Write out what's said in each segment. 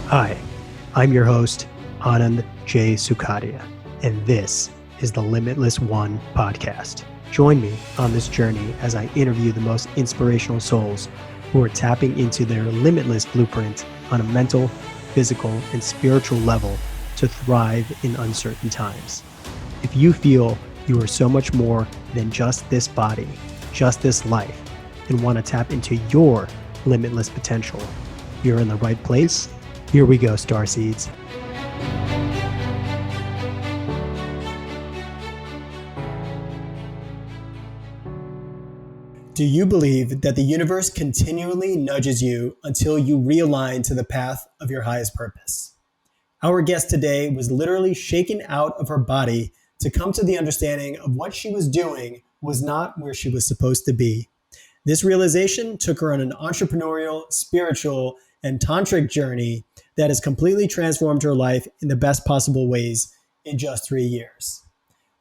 Hi, I'm your host, Anand J. Sukadia, and this is the Limitless One podcast. Join me on this journey as I interview the most inspirational souls who are tapping into their limitless blueprint on a mental, physical, and spiritual level to thrive in uncertain times. If you feel you are so much more than just this body, just this life, and want to tap into your limitless potential, you're in the right place. Here we go, starseeds. Do you believe that the universe continually nudges you until you realign to the path of your highest purpose? Our guest today was literally shaken out of her body to come to the understanding of what she was doing was not where she was supposed to be. This realization took her on an entrepreneurial, spiritual, and tantric journey that has completely transformed her life in the best possible ways in just 3 years.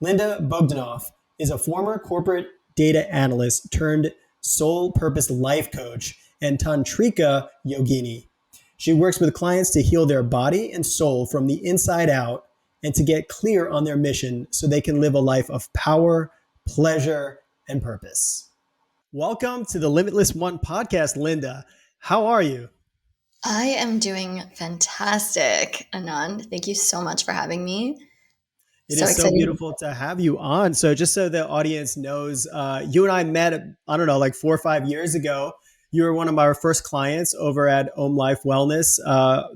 Linda Bogdanov is a former corporate data analyst turned soul purpose life coach and tantrika yogini. She works with clients to heal their body and soul from the inside out and to get clear on their mission so they can live a life of power, pleasure, and purpose. Welcome to the Limitless One podcast, Linda. How are you? I am doing fantastic, Anand. Thank you so much for having me. It is so beautiful to have you on. So just so the audience knows, you and I met, I don't know, like 4 or 5 years ago. You were one of our first clients over at Om Life Wellness,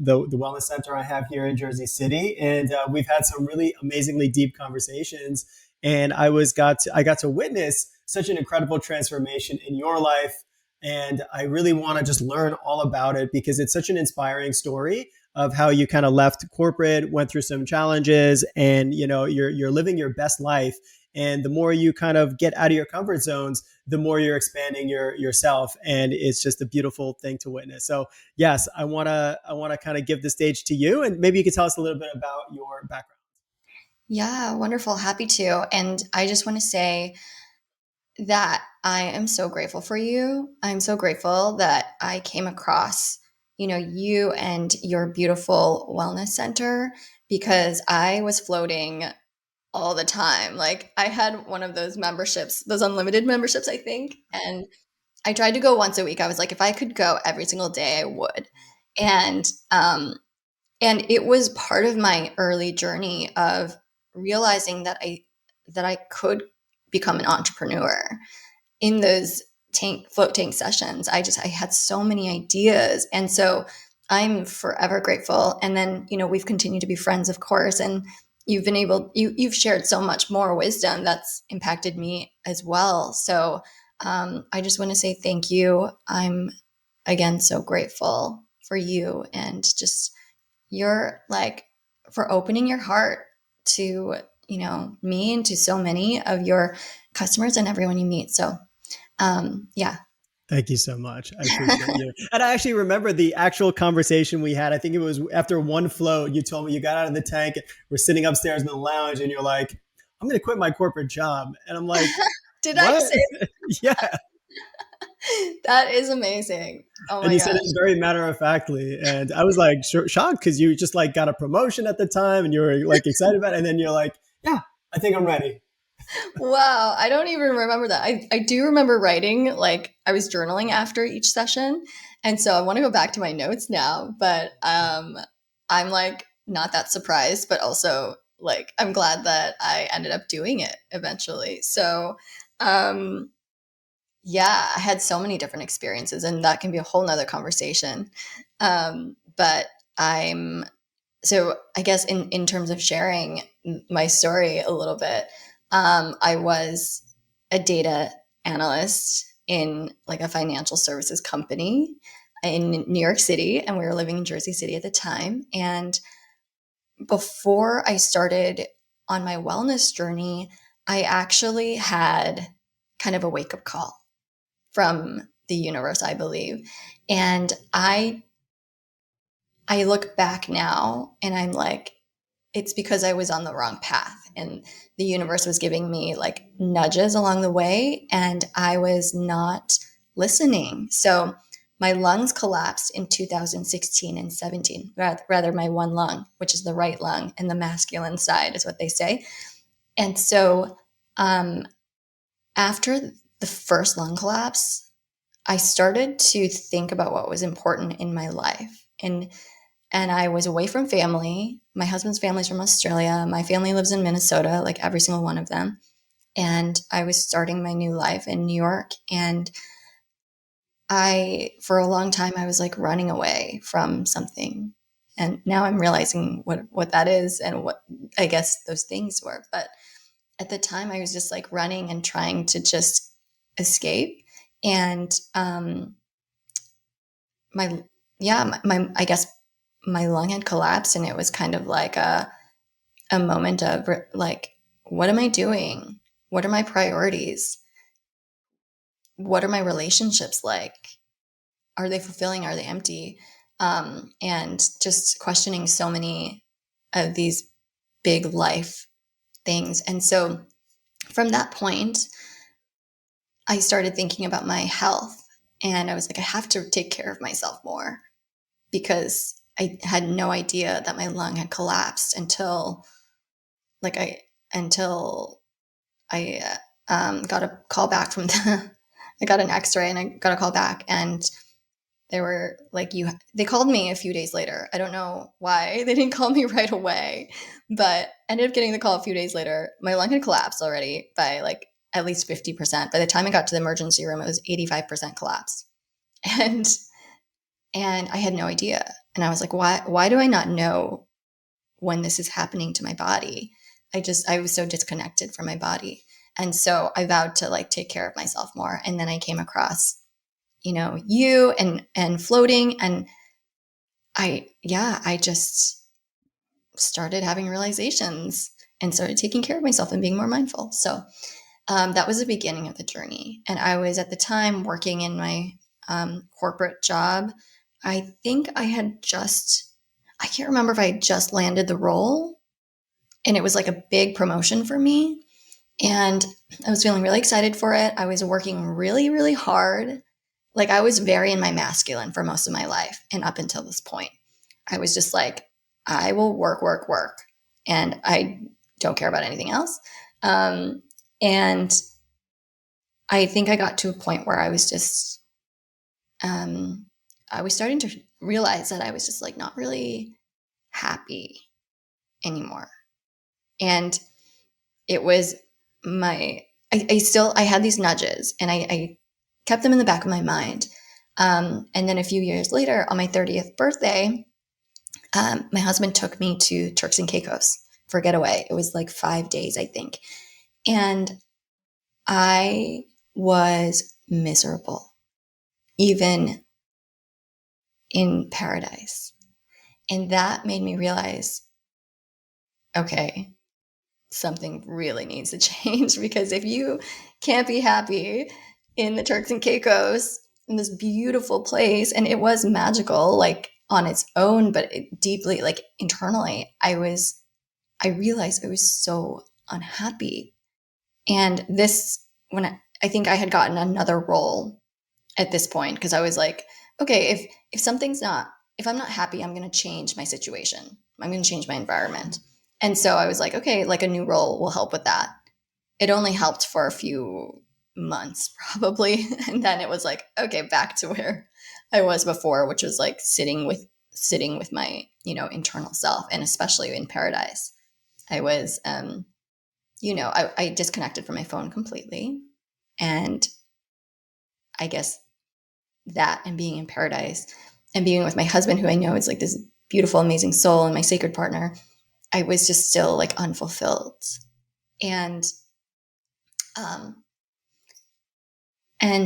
the wellness center I have here in Jersey City. And we've had some really amazingly deep conversations. And I got to witness such an incredible transformation in your life. And I really want to just learn all about it because it's such an inspiring story of how you kind of left corporate, went through some challenges, and you're living your best life. And the more you kind of get out of your comfort zones, the more you're expanding yourself, and it's just a beautiful thing to witness. So yes, I wanna kind of give the stage to you, and maybe you could tell us a little bit about your background. Yeah, wonderful. Happy to. And I just want to say that I am so grateful for you. I'm so grateful that I came across, you and your beautiful wellness center because I was floating all the time. Like I had one of those memberships, those unlimited memberships, I think, and I tried to go once a week. I was like, if I could go every single day, I would. And and it was part of my early journey of realizing that I could become an entrepreneur in those float tank sessions. I had so many ideas, and so I'm forever grateful. And then we've continued to be friends, of course, and you've shared so much more wisdom that's impacted me as well. So I just want to say thank you. I'm again so grateful for you and just you're like for opening your heart to me and to so many of your customers and everyone you meet. So yeah. Thank you so much. I appreciate you. And I actually remember the actual conversation we had. I think it was after one float. You told me you got out of the tank. We're sitting upstairs in the lounge, and you're like, "I'm going to quit my corporate job." And I'm like, Did "What?" I say Yeah. that is amazing? Oh And my you said gosh. it very matter of factly, and I was like shocked because you just like got a promotion at the time, and you were like excited about it, and then you're like, "Yeah, I think I'm ready." Wow, I don't even remember that. I do remember writing, like I was journaling after each session. And so I want to go back to my notes now, but I'm like not that surprised, but also like I'm glad that I ended up doing it eventually. So um yeah, I had so many different experiences and that can be a whole nother conversation. But I'm so I guess in terms of sharing my story a little bit, I was a data analyst in like a financial services company in New York City, and we were living in Jersey City at the time. And before I started on my wellness journey, I actually had kind of a wake up call from the universe, I believe. And I look back now and I'm like, it's because I was on the wrong path and the universe was giving me like nudges along the way and I was not listening. So my lungs collapsed in 2016 and 17, rather my one lung, which is the right lung and the masculine side is what they say. And so after the first lung collapse, I started to think about what was important in my life. And I was away from family. My husband's family's from Australia. My family lives in Minnesota, like every single one of them. And I was starting my new life in New York. And for a long time, I was like running away from something. And now I'm realizing what that is and what I guess those things were. But at the time, I was just like running and trying to just escape. And I guess my lung had collapsed, and it was kind of like a moment of like, what am I doing? What are my priorities? What are my relationships like? Are they fulfilling? Are they empty? And just questioning so many of these big life things. And so from that point, I started thinking about my health, and I was like, I have to take care of myself more, because I had no idea that my lung had collapsed until I got a call back from I got an X-ray and I got a call back, and they were like, they called me a few days later. I don't know why they didn't call me right away, but I ended up getting the call a few days later. My lung had collapsed already by like at least 50%. By the time I got to the emergency room, it was 85% collapse. And I had no idea. And I was like, why do I not know when this is happening to my body? I was so disconnected from my body. And so I vowed to like take care of myself more. And then I came across, you and floating. And I just started having realizations and started taking care of myself and being more mindful. So that was the beginning of the journey. And I was at the time working in my corporate job. I think I can't remember if I had just landed the role, and it was like a big promotion for me. And I was feeling really excited for it. I was working really, really hard. Like, I was very in my masculine for most of my life. And up until this point, I was just like, I will work, work, work. And I don't care about anything else. And I think I got to a point where I was just, I was starting to realize that I was just like not really happy anymore. And it was I had these nudges, and I kept them in the back of my mind. And then a few years later, on my 30th birthday, my husband took me to Turks and Caicos for a getaway. It was like 5 days, I think. And I was miserable, even in paradise. And that made me realize, okay, something really needs to change, because if you can't be happy in the Turks and Caicos, in this beautiful place, and it was magical, like on its own, but deeply, like internally, I realized I was so unhappy. And I think I had gotten another role at this point, because I was like, okay, if I'm not happy, I'm going to change my situation. I'm going to change my environment. And so I was like, okay, like a new role will help with that. It only helped for a few months probably. And then it was like, okay, back to where I was before, which was like sitting with my, internal self. And especially in paradise, I was, I disconnected from my phone completely. And I guess that, and being in paradise and being with my husband, who I know is like this beautiful, amazing soul, and my sacred partner, I was just still like unfulfilled. And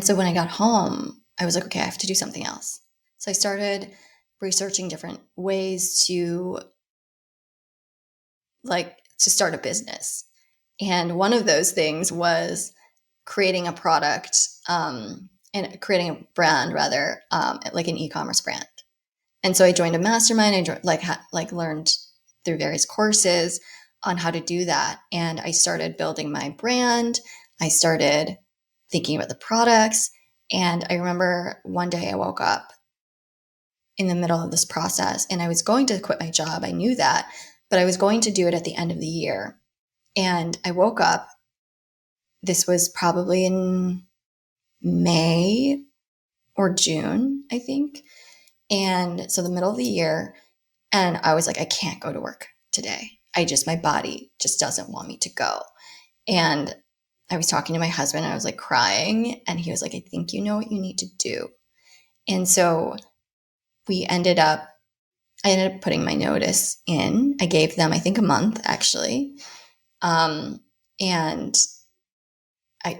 so when I got home, I was like, okay, I have to do something else. So I started researching different ways to start a business. And one of those things was creating a product, and creating a brand, rather, like an e-commerce brand. And so I joined a mastermind. I learned through various courses on how to do that. And I started building my brand. I started thinking about the products. And I remember one day I woke up in the middle of this process and I was going to quit my job. I knew that, but I was going to do it at the end of the year. And I woke up. This was probably in May or June, I think. And so the middle of the year. And I was like, I can't go to work today. My body just doesn't want me to go. And I was talking to my husband and I was like crying. And he was like, I think you know what you need to do. And so I ended up putting my notice in. I gave them, I think, a month actually. And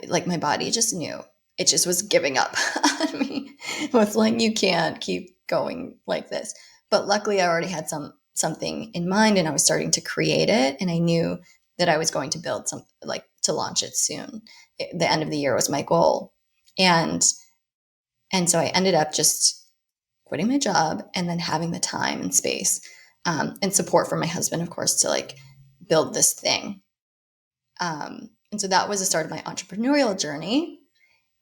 like my body just knew. It just was giving up on me. It was like, you can't keep going like this. But luckily I already had something in mind and I was starting to create it. And I knew that I was going to build like to launch it soon. The end of the year was my goal. And so I ended up just quitting my job and then having the time and space, and support from my husband, of course, to like build this thing. And so that was the start of my entrepreneurial journey.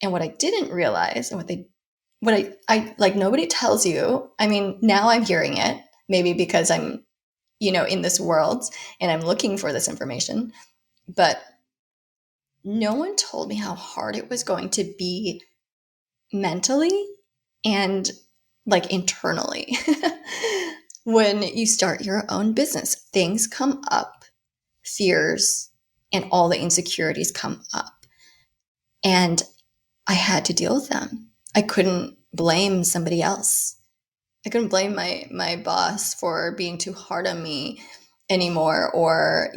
And what I didn't realize, and what I like, nobody tells you. I mean, now I'm hearing it, maybe because I'm, in this world and I'm looking for this information, but no one told me how hard it was going to be mentally and like internally. When you start your own business, things come up, fears and all the insecurities come up. And I had to deal with them. I couldn't blame somebody else. I couldn't blame my boss for being too hard on me anymore, or,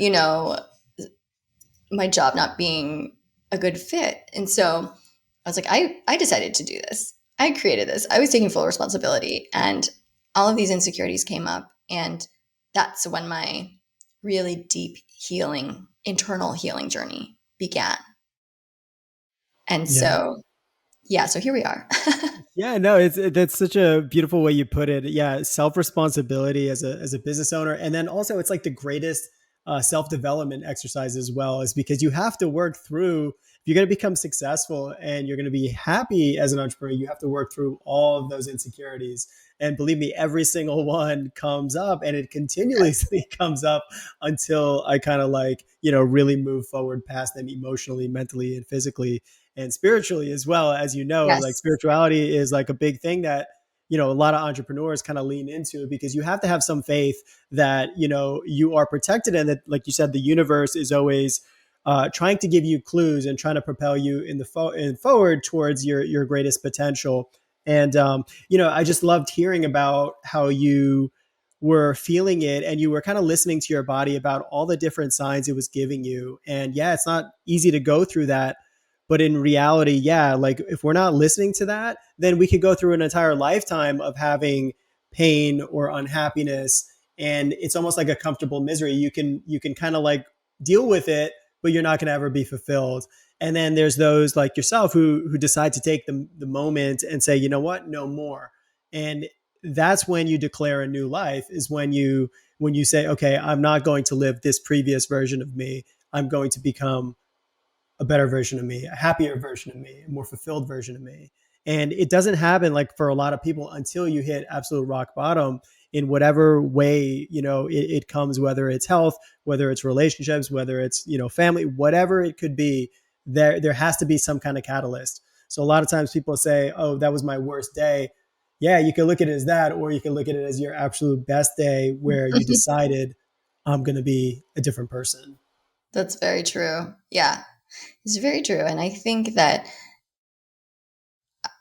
my job not being a good fit. And so I was like, I decided to do this. I created this. I was taking full responsibility, and all of these insecurities came up. And that's when my really deep healing, internal healing journey began. And Yeah. so, yeah, so here we are. Yeah, no, that's such a beautiful way you put it. Yeah, self responsibility as a business owner, and then also it's like the greatest self development exercise as well, is because you have to work through. If you're going to become successful and you're going to be happy as an entrepreneur, you have to work through all of those insecurities. And believe me, every single one comes up, and it continuously comes up until I kind of like really move forward past them emotionally, mentally, and physically and spiritually as well. As you know, like Yes. spirituality is like a big thing that a lot of entrepreneurs kind of lean into, because you have to have some faith that you are protected, and that, like you said, the universe is always trying to give you clues and trying to propel you in forward towards your greatest potential. And I just loved hearing about how you were feeling it, and you were kind of listening to your body about all the different signs it was giving you. And yeah, it's not easy to go through that, but in reality, yeah, like if we're not listening to that, then we could go through an entire lifetime of having pain or unhappiness. And it's almost like a comfortable misery. You can kind of like deal with it, but you're not going to ever be fulfilled. And then there's those like yourself who decide to take the moment and say, you know what, no more. And that's when you declare a new life, is when you say, okay, I'm not going to live this previous version of me. I'm going to become a better version of me, a happier version of me, a more fulfilled version of me. And it doesn't happen, like, for a lot of people, until you hit absolute rock bottom in whatever way, it comes, whether it's health, whether it's relationships, whether it's, family, whatever it could be. There has to be some kind of catalyst. So a lot of times people say, oh, that was my worst day. Yeah, you can look at it as that, or you can look at it as your absolute best day, where you decided, I'm going to be a different person. That's very true. Yeah, it's very true. And I think that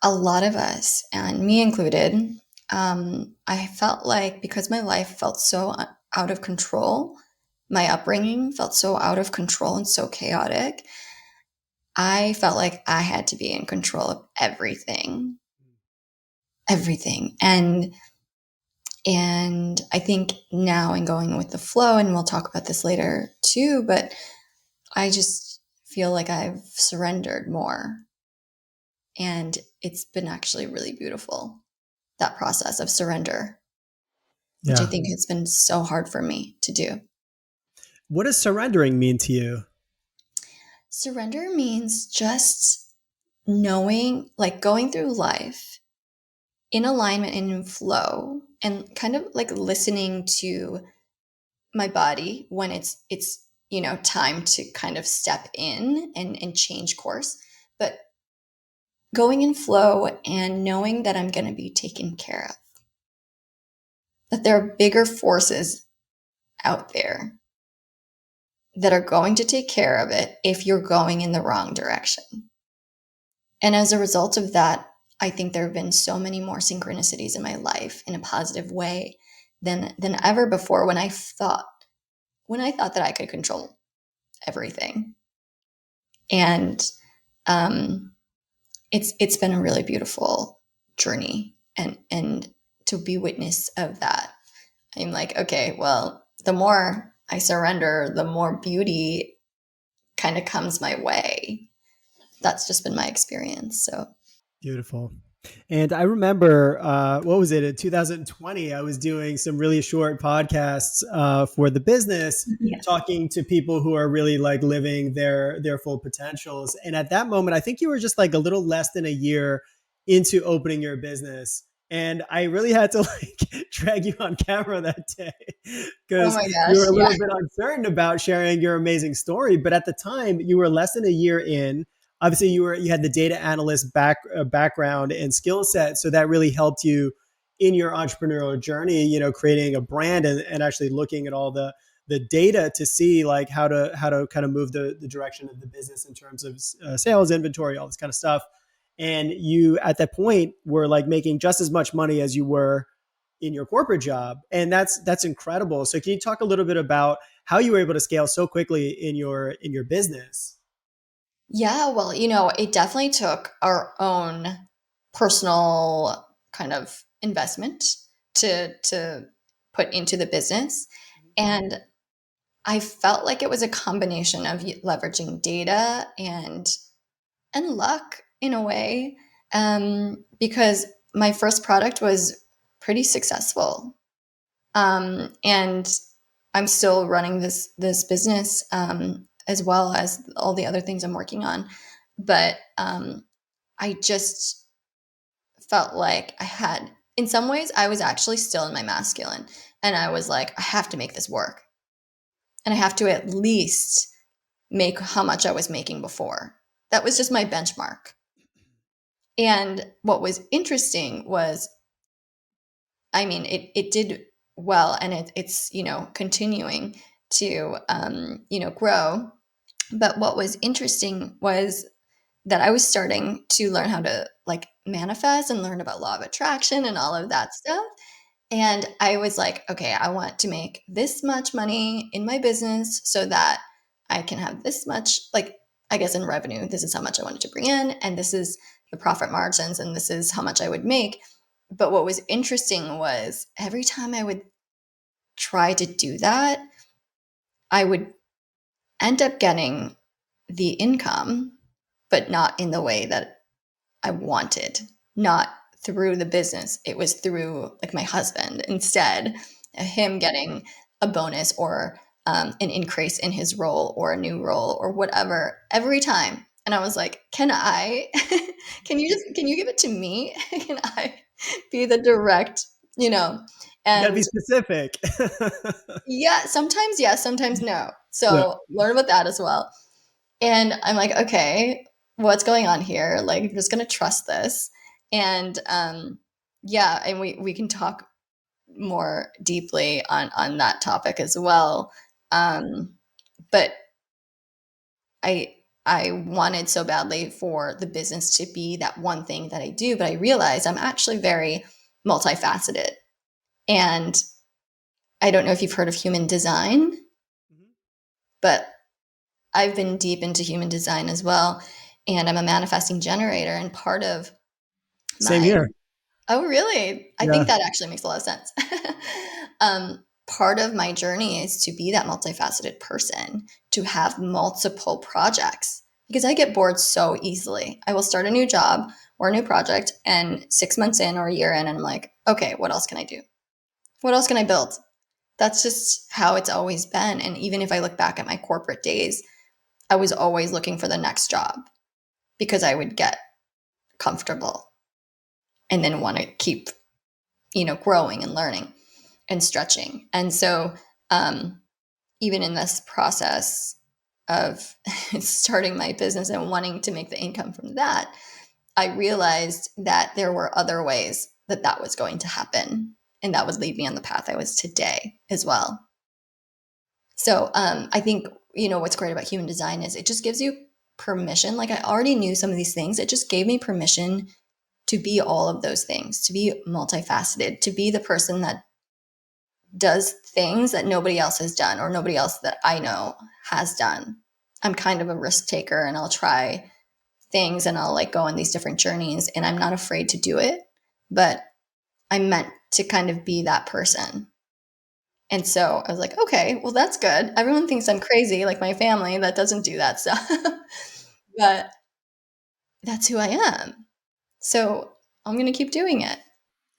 a lot of us, and me included, I felt like because my life felt so out of control, my upbringing felt so out of control and so chaotic, I felt like I had to be in control of everything, everything. And I think now in going with the flow, and we'll talk about this later too, but I just feel like I've surrendered more. And it's been actually really beautiful, that process of surrender, which I Yeah. think has been so hard for me to do. What does surrendering mean to you? Surrender means just knowing, like going through life in alignment and in flow, and kind of like listening to my body when it's time to kind of step in and change course, but going in flow and knowing that I'm going to be taken care of, that there are bigger forces out there that are going to take care of it if you're going in the wrong direction. And as a result of that, I think there have been so many more synchronicities in my life in a positive way than ever before, when I thought that I could control everything. And it's been a really beautiful journey, and to be witness of that, I'm like, okay, well, the more I surrender, the more beauty kind of comes my way. That's just been my experience. So Beautiful. And I remember, what was it, in 2020, I was doing some really short podcasts for the business, yeah. talking to people who are really like living their full potentials. And at that moment, I think you were just like a little less than a year into opening your business. And I really had to like drag you on camera that day Oh because my you gosh. were a Yeah. little bit uncertain about sharing your amazing story. But at the time, you were less than a year in. Obviously, you had the data analyst background and skill set, so that really helped you in your entrepreneurial journey. Creating a brand and actually looking at all the data to see like how to kind of move the direction of the business in terms of sales, inventory, all this kind of stuff. And you at that point were like making just as much money as you were in your corporate job, and that's incredible. So can you talk a little bit about how you were able to scale so quickly in your business? Yeah, well, it definitely took our own personal kind of investment to put into the business. And I felt like it was a combination of leveraging data and luck in a way, because my first product was pretty successful, and I'm still running this business, as well as all the other things I'm working on. But I just felt like in some ways, I was actually still in my masculine, and I was like, I have to make this work, and I have to at least make how much I was making before. That was just my benchmark. And what was interesting was, I mean, it did well, and it's continuing to grow. But what was interesting was that I was starting to learn how to like manifest and learn about law of attraction and all of that stuff. And I was like, okay, I want to make this much money in my business so that I can have this much, like, I guess in revenue, this is how much I wanted to bring in, and this is the profit margins, and this is how much I would make. But what was interesting was every time I would try to do that, I would end up getting the income, but not in the way that I wanted, not through the business. It was through like my husband instead, him getting a bonus or an increase in his role or a new role or whatever every time. And I was like, can I, can you give it to me? Can I be the direct, You got to be and specific. yeah, sometimes yes, sometimes no. Yeah. So learn about that as well. And I'm like, okay, what's going on here? Like, I'm just gonna trust this. And yeah, and we can talk more deeply on that topic as well. But I I wanted so badly for the business to be that one thing that I do, but I realized I'm actually very multifaceted. And I don't know if you've heard of human design, Mhm. but I've been deep into human design as well. And I'm a manifesting generator. And part of Same my, here. oh, really? I think Yeah. that actually makes a lot of sense. Part of my journey is to be that multifaceted person, to have multiple projects, because I get bored so easily. I will start a new job or a new project, and 6 months in or a year in, and I'm like, okay, what else can I do? What else can I build? That's just how it's always been. And even if I look back at my corporate days, I was always looking for the next job because I would get comfortable and then want to keep, growing and learning and stretching. And so, even in this process of starting my business and wanting to make the income from that, I realized that there were other ways that that was going to happen. And that would lead me on the path I was today as well. So I think, what's great about human design is it just gives you permission. Like I already knew some of these things. It just gave me permission to be all of those things, to be multifaceted, to be the person that does things that nobody else has done or nobody else that I know has done. I'm kind of a risk taker and I'll try things and I'll like go on these different journeys and I'm not afraid to do it, but I'm meant to kind of be that person. And so I was like, okay, well, that's good. Everyone thinks I'm crazy, like my family that doesn't do that stuff, but that's who I am. So I'm going to keep doing it.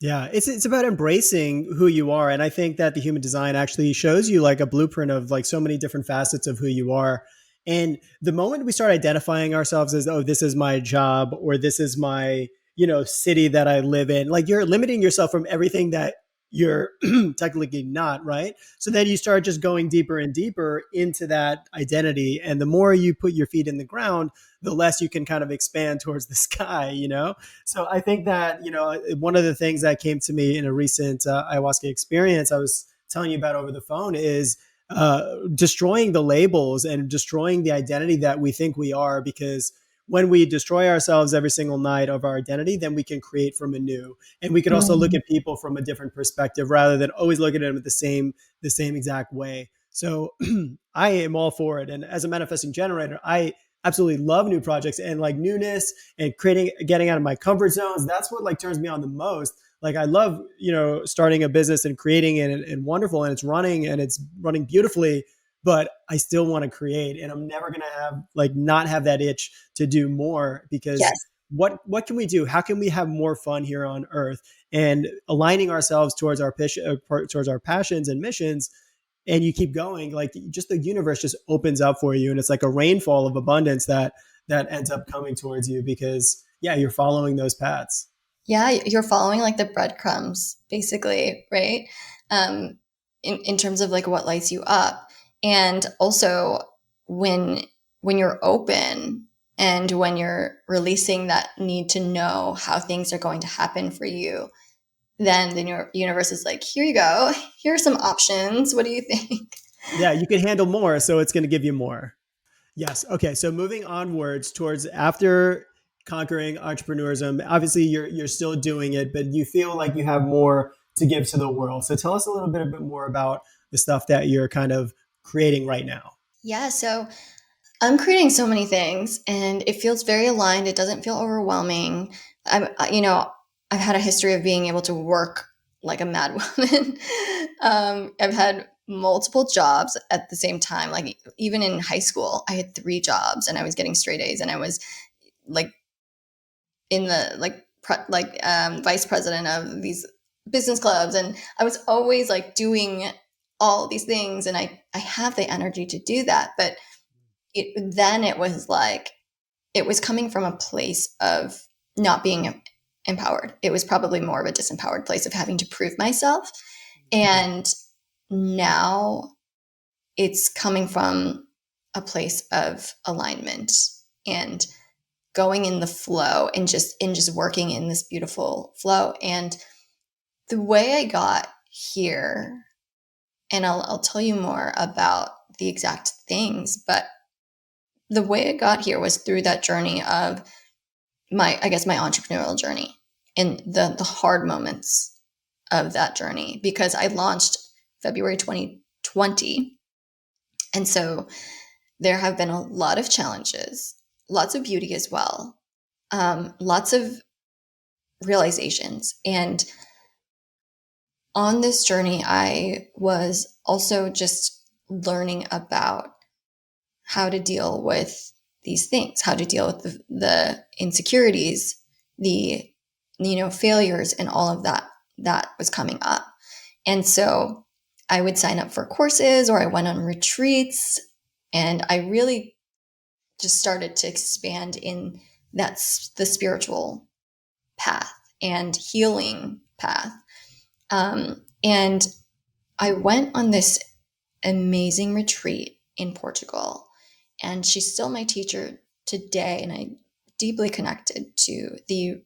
Yeah, it's about embracing who you are, and I think that the human design actually shows you like a blueprint of like so many different facets of who you are. And the moment we start identifying ourselves as, oh, this is my job or this is my, city that I live in, like you're limiting yourself from everything that you're technically not, right? So then you start just going deeper and deeper into that identity. And the more you put your feet in the ground, the less you can kind of expand towards the sky. So I think that, one of the things that came to me in a recent ayahuasca experience I was telling you about over the phone is destroying the labels and destroying the identity that we think we are, because when we destroy ourselves every single night of our identity, then we can create from anew. And we can also look at people from a different perspective rather than always looking at them the same exact way. So I am all for it. And as a manifesting generator, I absolutely love new projects and like newness and getting out of my comfort zones. That's what like turns me on the most. Like I love, starting a business and creating it and wonderful, and it's running beautifully, but I still want to create, and I'm never going to have like not have that itch to do more, because Yes. what can we do? How can we have more fun here on earth? And aligning ourselves towards towards our passions and missions, and you keep going, like just the universe just opens up for you, and it's like a rainfall of abundance that ends up coming towards you, because yeah, you're following those paths. Yeah, you're following like the breadcrumbs, basically, right? Um, in terms of like what lights you up, and also when when you're open and when you're releasing that need to know how things are going to happen for you, then your universe is like, here you go, here are some options. What do you think? Yeah, you can handle more, so it's going to give you more. Yes. Okay. So moving onwards towards after conquering entrepreneurism, obviously you're still doing it, but you feel like you have more to give to the world. So tell us a bit more about the stuff that you're kind of creating right now. Yeah, so I'm creating so many things and it feels very aligned. It doesn't feel overwhelming. I've had a history of being able to work like a mad woman. I've had multiple jobs at the same time. Like even in high school, I had 3 jobs and I was getting straight A's and I was like in the vice president of these business clubs and I was always like doing all these things and I have the energy to do that, but it was like it was coming from a place of not being empowered. It was probably more of a disempowered place of having to prove myself. And now it's coming from a place of alignment and going in the flow and just working in this beautiful flow. And the way I got here, and I'll tell you more about the exact things, but the way I got here was through that journey of my entrepreneurial journey and the hard moments of that journey, because I launched February 2020. And so there have been a lot of challenges, lots of beauty as well, lots of realizations. And on this journey, I was also just learning about how to deal with these things, how to deal with the insecurities, the failures, and all of that was coming up. And so I would sign up for courses or I went on retreats, and I really just started to expand in the spiritual path and healing path. And I went on this amazing retreat in Portugal, and she's still my teacher today. And I deeply connected to the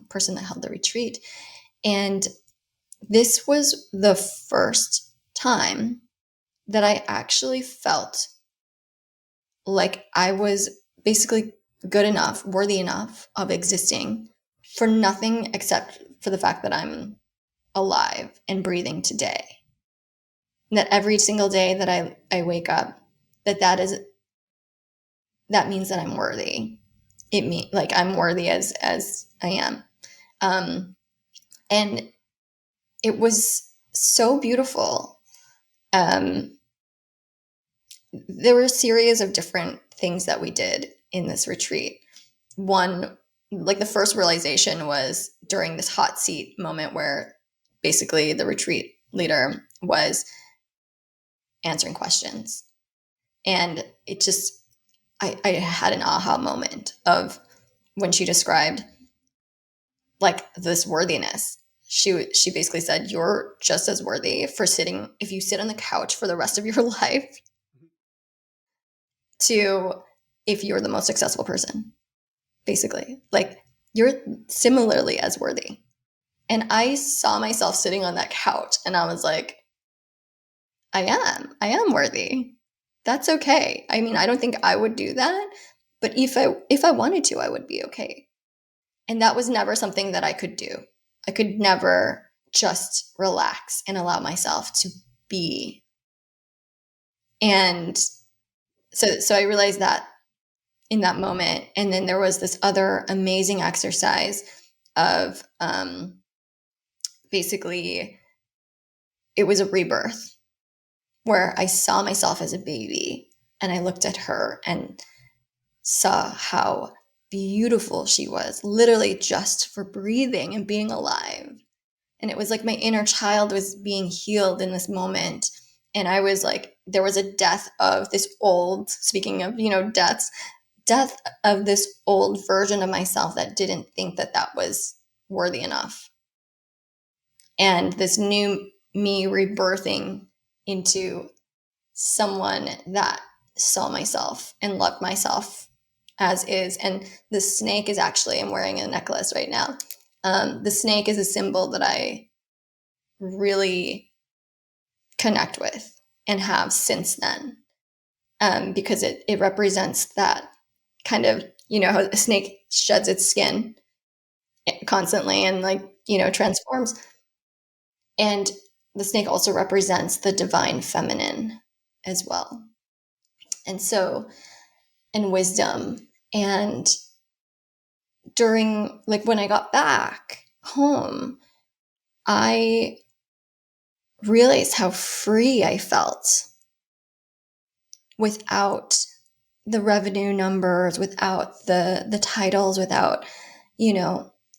person that held the retreat. And this was the first time that I actually felt like I was basically good enough, worthy enough of existing for nothing except for the fact that I'm alive and breathing today. And that every single day that I wake up, that means that I'm worthy. It means like I'm worthy as I am. And it was so beautiful. There were a series of different things that we did in this retreat. One, like the first realization was during this hot seat moment where basically the retreat leader was answering questions. And it just, I had an aha moment of when she described like this worthiness. She basically said, you're just as worthy for sitting, if you sit on the couch for the rest of your life, to if you're the most successful person, basically. Like you're similarly as worthy. And I saw myself sitting on that couch and I was like, I am worthy. That's okay. I mean, I don't think I would do that, but if I wanted to, I would be okay. And that was never something that I could do. I could never just relax and allow myself to be. And so I realized that in that moment. And then there was this other amazing exercise of basically it was a rebirth where I saw myself as a baby and I looked at her and saw how beautiful she was, literally just for breathing and being alive. And it was like my inner child was being healed in this moment. And I was like, there was a death of this old, speaking of, death of this old version of myself that didn't think that that was worthy enough. And this new me rebirthing into someone that saw myself and loved myself as is. And the snake is actually, I'm wearing a necklace right now. The snake is a symbol that I really connect with and have since then, because it represents that kind of, how a snake sheds its skin constantly and transforms. And the snake also represents the divine feminine as well. And so, and wisdom. And during, when I got back home, I realized how free I felt without the revenue numbers, without the titles, without,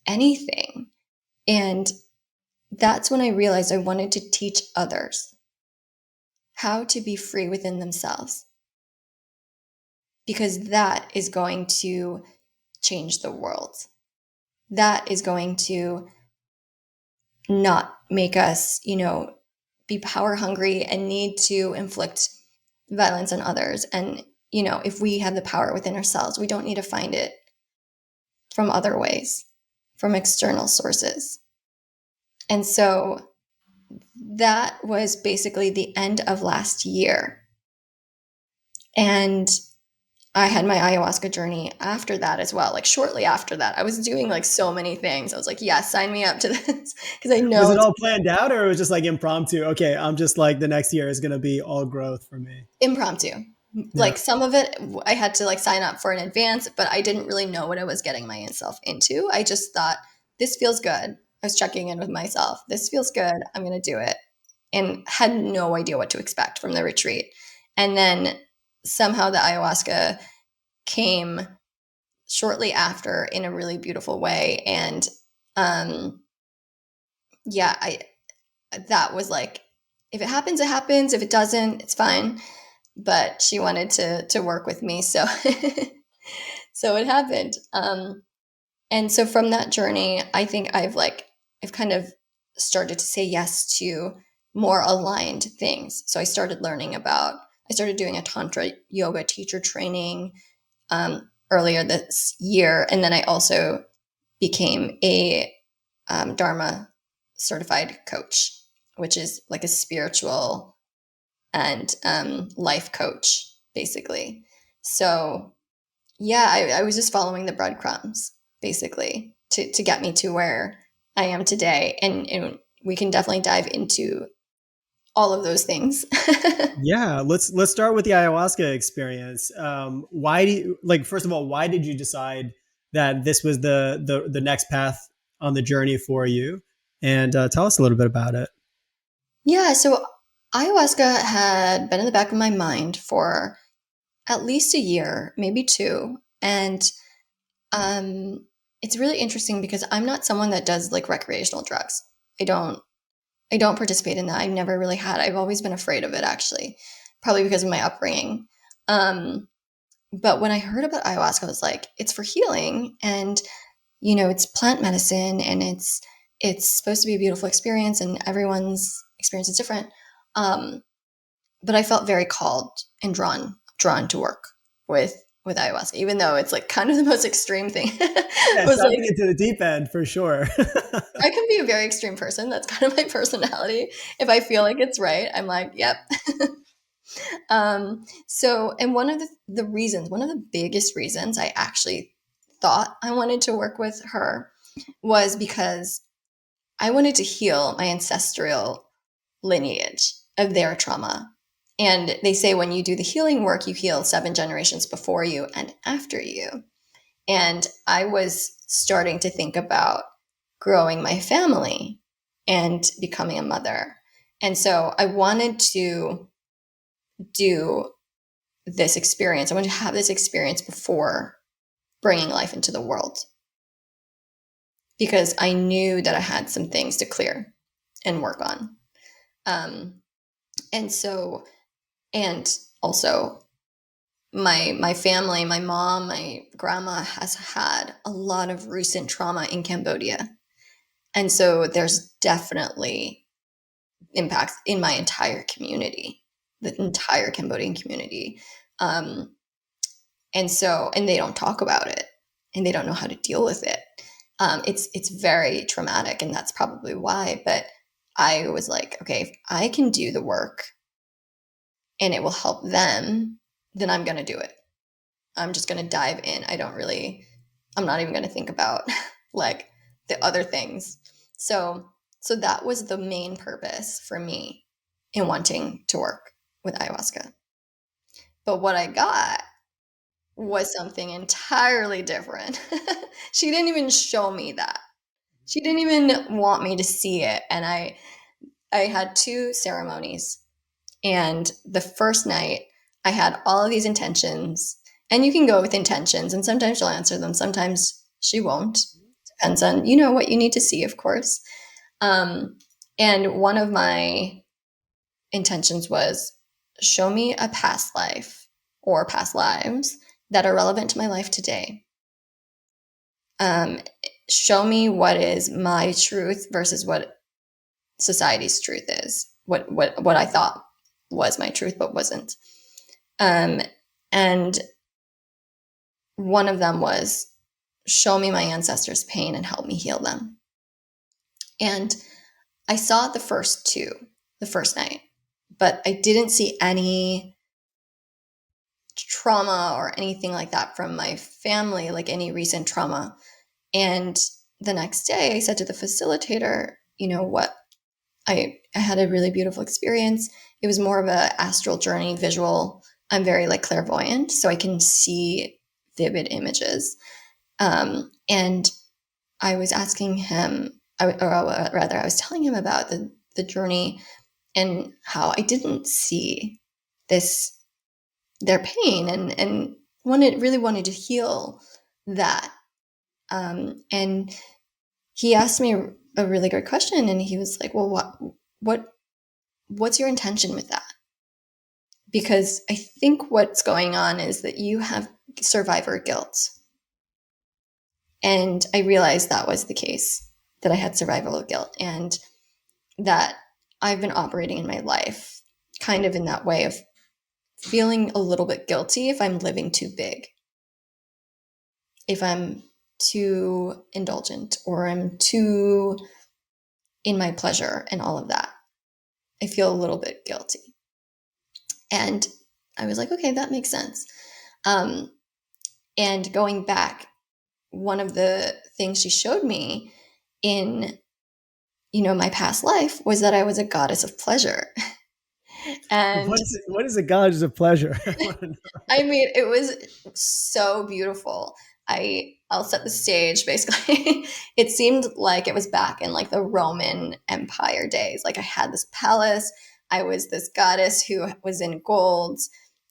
anything. And that's when I realized I wanted to teach others how to be free within themselves, because that is going to change the world. That is going to not make us, be power hungry and need to inflict violence on others. And, if we have the power within ourselves, we don't need to find it from other ways, from external sources. And so that was basically the end of last year. And I had my ayahuasca journey after that as well. Like shortly after that, I was doing so many things. I was like, yeah, sign me up to this. Because I know. Was it all planned out or it was just impromptu? Okay, I'm just the next year is going to be all growth for me. Impromptu. Yeah. Some of it I had to sign up for in advance, but I didn't really know what I was getting myself into. I just thought, this feels good. I was checking in with myself. This feels good. I'm going to do it. And had no idea what to expect from the retreat. And then somehow the ayahuasca came shortly after in a really beautiful way. And that was if it happens, it happens. If it doesn't, it's fine. But she wanted to work with me. So, so it happened. And so from that journey, I think I've kind of started to say yes to more aligned things. So I started doing a Tantra yoga teacher training earlier this year. And then I also became a Dharma certified coach, which is like a spiritual and life coach, basically. So yeah, I was just following the breadcrumbs, basically, to get me to where I am today. And we can definitely dive into all of those things. Yeah, let's start with the ayahuasca experience. Why do you, like, first of all, why did you decide that this was the next path on the journey for you? And tell us a little bit about it. Yeah, so ayahuasca had been in the back of my mind for at least a year, maybe two. And um, it's really interesting because I'm not someone that does like recreational drugs. I don't I don't participate in that. I've never really had. I've always been afraid of it, actually, probably because of my upbringing. Um, but when I heard about ayahuasca, I was like, it's for healing, and it's plant medicine, and it's supposed to be a beautiful experience, and everyone's experience is different. Um, but I felt very called and drawn to work with ayahuasca, even though it's like kind of the most extreme thing. It Yes, was diving like into the deep end for sure. I can be a very extreme person. That's kind of my personality. If I feel like it's right, I'm like, yep. And one of one of the biggest reasons I actually thought I wanted to work with her was because I wanted to heal my ancestral lineage of their trauma. And they say when you do the healing work, you heal 7 generations before you and after you. And I was starting to think about growing my family and becoming a mother. And so I wanted to do this experience. I wanted to have this experience before bringing life into the world because I knew that I had some things to clear and work on. Um, and so, and also, my family, my mom, my grandma has had a lot of recent trauma in Cambodia. And so there's definitely impacts in my entire community, the entire Cambodian community. Um, and they don't talk about it and they don't know how to deal with it. It's very traumatic, and that's probably why. But I was like, okay, if I can do the work and it will help them, then I'm going to do it. I'm just going to dive in. I'm not even going to think about like the other things. So that was the main purpose for me in wanting to work with ayahuasca. But what I got was something entirely different. She didn't even show me that. She didn't even want me to see it. And I had two ceremonies. And the first night, I had all of these intentions. And you can go with intentions, and sometimes she'll answer them, sometimes she won't. Depends on what you need to see, of course. Um, and one of my intentions was show me a past life or past lives that are relevant to my life today. Um, Show me what is my truth versus what society's truth is. What I thought was my truth but wasn't. Um, and one of them was show me my ancestors' pain and help me heal them. And I saw the first two the first night, but I didn't see any trauma or anything like that from my family, like any recent trauma. And the next day I said to the facilitator, what I had a really beautiful experience. It was more of a astral journey, visual. I'm very like clairvoyant, so I can see vivid images. And I was asking him, or rather, I was telling him about the journey and how I didn't see this their pain and really wanted to heal that. And he asked me a really great question, and he was like, "Well, what's your intention with that?" Because I think what's going on is that you have survivor guilt, And I realized that was the case, that I had survival guilt, and that I've been operating in my life kind of in that way of feeling a little bit guilty if I'm living too big, if I'm too indulgent, or I'm too in my pleasure and all of that. I feel a little bit guilty. And I was like, okay, that makes sense. And going back, one of the things she showed me in, my past life was that I was a goddess of pleasure. And What is a goddess of pleasure? I mean, it was so beautiful. I'll set the stage basically. It seemed like it was back in like the Roman Empire days. Like I had this palace. I was this goddess who was in gold,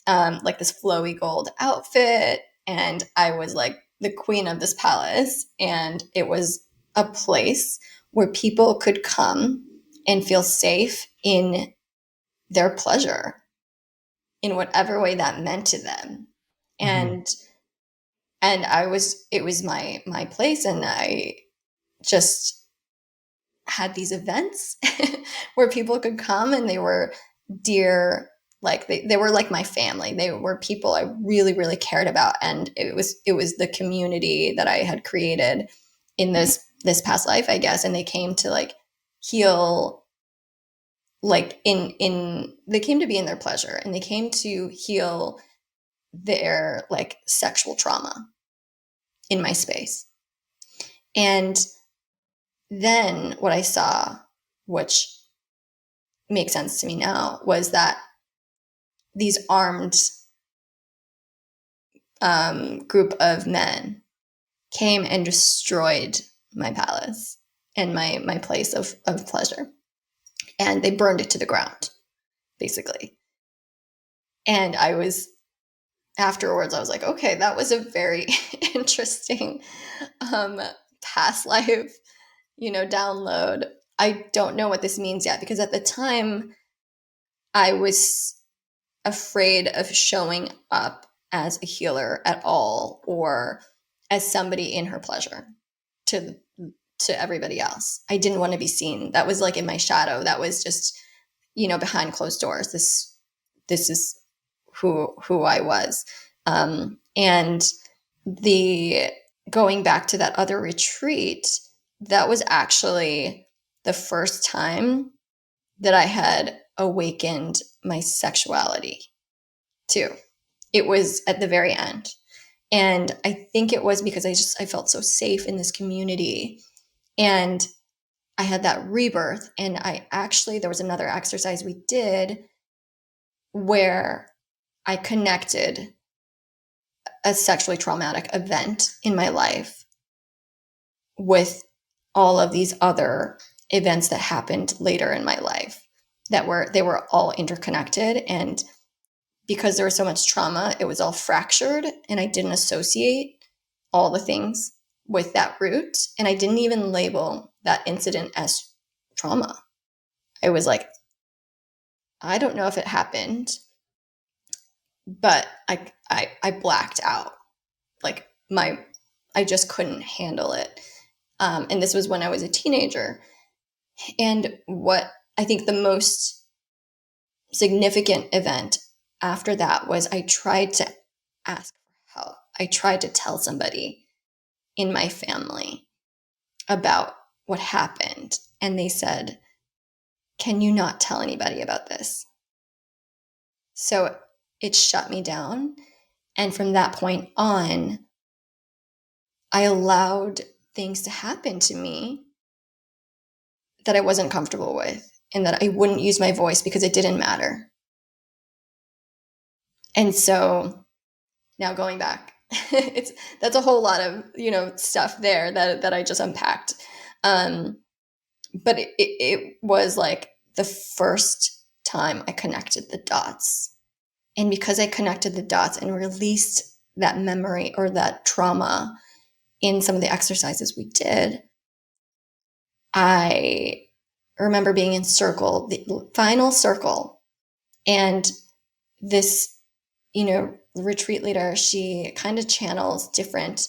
like this flowy gold outfit, and I was like the queen of this palace. And it was a place where people could come and feel safe in their pleasure in whatever way that meant to them. And it was my place, and I just had these events where people could come, and they were dear, like they were like my family. They were people I really, really cared about. And it was the community that I had created in this past life, I guess. And they came to like heal, like they came to be in their pleasure, and they came to heal their like sexual trauma in my space. And then what I saw, which makes sense to me now, was that these armed group of men came and destroyed my palace and my place of pleasure. And they burned it to the ground, basically. And afterwards, I was like, okay, that was a very interesting past life, download. I don't know what this means yet, because at the time I was afraid of showing up as a healer at all, or as somebody in her pleasure to everybody else. I didn't want to be seen. That was like in my shadow. That was just, behind closed doors. This is who I was. And the going back to that other retreat, that was actually the first time that I had awakened my sexuality too. It was at the very end. And I think it was because I felt so safe in this community, and I had that rebirth. And there was another exercise we did where I connected a sexually traumatic event in my life with all of these other events that happened later in my life they were all interconnected. And because there was so much trauma, it was all fractured, and I didn't associate all the things with that root. And I didn't even label that incident as trauma. I was like, I don't know if it happened, but I blacked out. Like I just couldn't handle it. And this was when I was a teenager. And what I think the most significant event after that was I tried to ask for help. I tried to tell somebody in my family about what happened. And they said, can you not tell anybody about this? So it shut me down. And from that point on, I allowed things to happen to me that I wasn't comfortable with, and that I wouldn't use my voice because it didn't matter. And so now going back, that's a whole lot of, stuff there that I just unpacked. But it was like the first time I connected the dots. And because I connected the dots and released that memory or that trauma in some of the exercises we did, I remember being in circle, the final circle, and this, retreat leader, she kind of channels different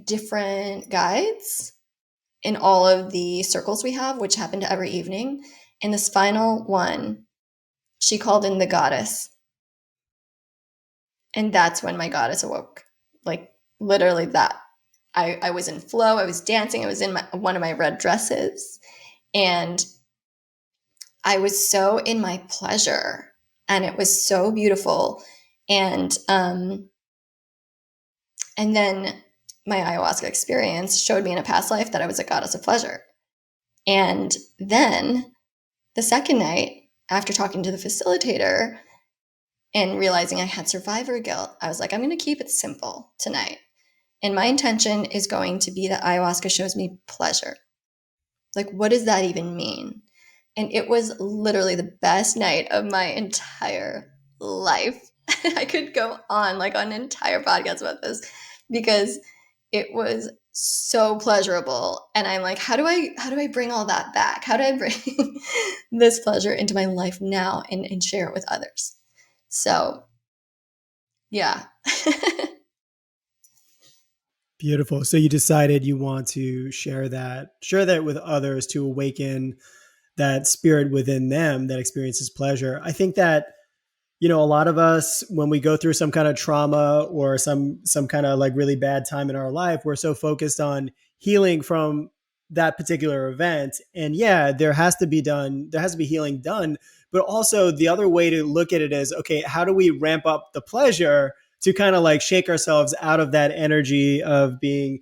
different guides in all of the circles we have, which happened every evening. And this final one, she called in the goddess. And that's when my goddess awoke. Like literally that. I was in flow. I was dancing. I was in one of my red dresses. And I was so in my pleasure. And it was so beautiful. And then my ayahuasca experience showed me in a past life that I was a goddess of pleasure. And then the second night, after talking to the facilitator and realizing I had survivor guilt, I was like, I'm going to keep it simple tonight. And my intention is going to be that ayahuasca shows me pleasure. Like, what does that even mean? And it was literally the best night of my entire life. I could go on like an entire podcast about this because it was so pleasurable. And I'm like, how do I bring all that back? How do I bring this pleasure into my life now and share it with others? So yeah. Beautiful. So you decided you want to share that with others to awaken that spirit within them that experiences pleasure. I think that, a lot of us, when we go through some kind of trauma or some kind of like really bad time in our life, we're so focused on healing from that particular event. And yeah, there has to be healing done. But also the other way to look at it is, okay, how do we ramp up the pleasure to kind of like shake ourselves out of that energy of being,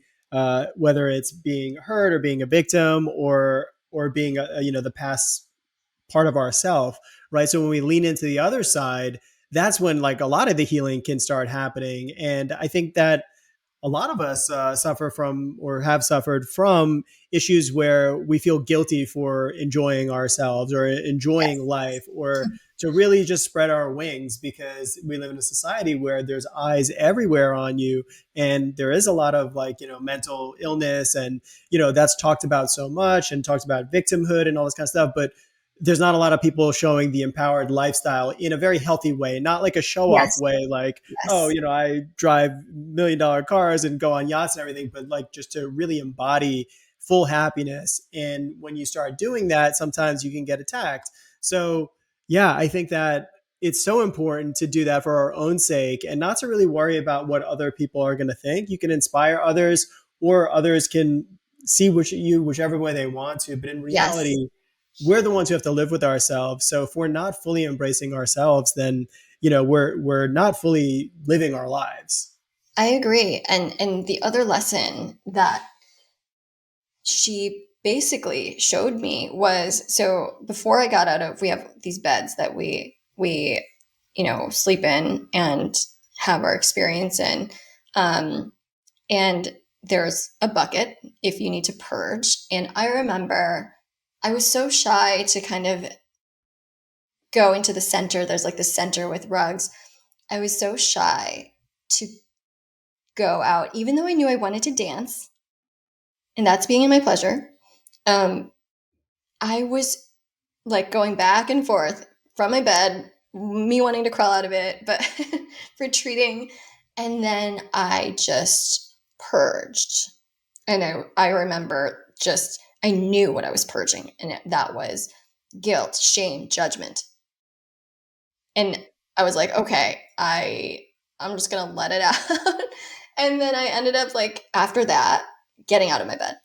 whether it's being hurt or being a victim or being the past part of ourself, right? So when we lean into the other side, that's when like a lot of the healing can start happening. And I think that a lot of us suffer from or have suffered from issues where we feel guilty for enjoying ourselves or enjoying Yes. life or to really just spread our wings because we live in a society where there's eyes everywhere on you and there is a lot of like mental illness and that's talked about so much and talked about victimhood and all this kind of stuff, but there's not a lot of people showing the empowered lifestyle in a very healthy way, not like a show off Yes. way, like, oh, Yes. I drive $1 million cars and go on yachts and everything, but like just to really embody full happiness. And when you start doing that, sometimes you can get attacked. So, yeah, I think that it's so important to do that for our own sake and not to really worry about what other people are going to think. You can inspire others or others can see whichever way they want to. But in Yes. reality, we're the ones who have to live with ourselves. So if we're not fully embracing ourselves, then we're not fully living our lives. I agree. And the other lesson that she basically showed me was, so before I got out of, we have these beds that we sleep in and have our experience in. And there's a bucket if you need to purge. And I remember I was so shy to kind of go into the center. There's like the center with rugs. I was so shy to go out, even though I knew I wanted to dance, and that's being in my pleasure. Um, I was like going back and forth from my bed, me wanting to crawl out of it, but retreating. And then I just purged. And I remember just, I knew what I was purging. And that was guilt, shame, judgment. And I was like, okay, I'm just going to let it out. And then I ended up like, after that, getting out of my bed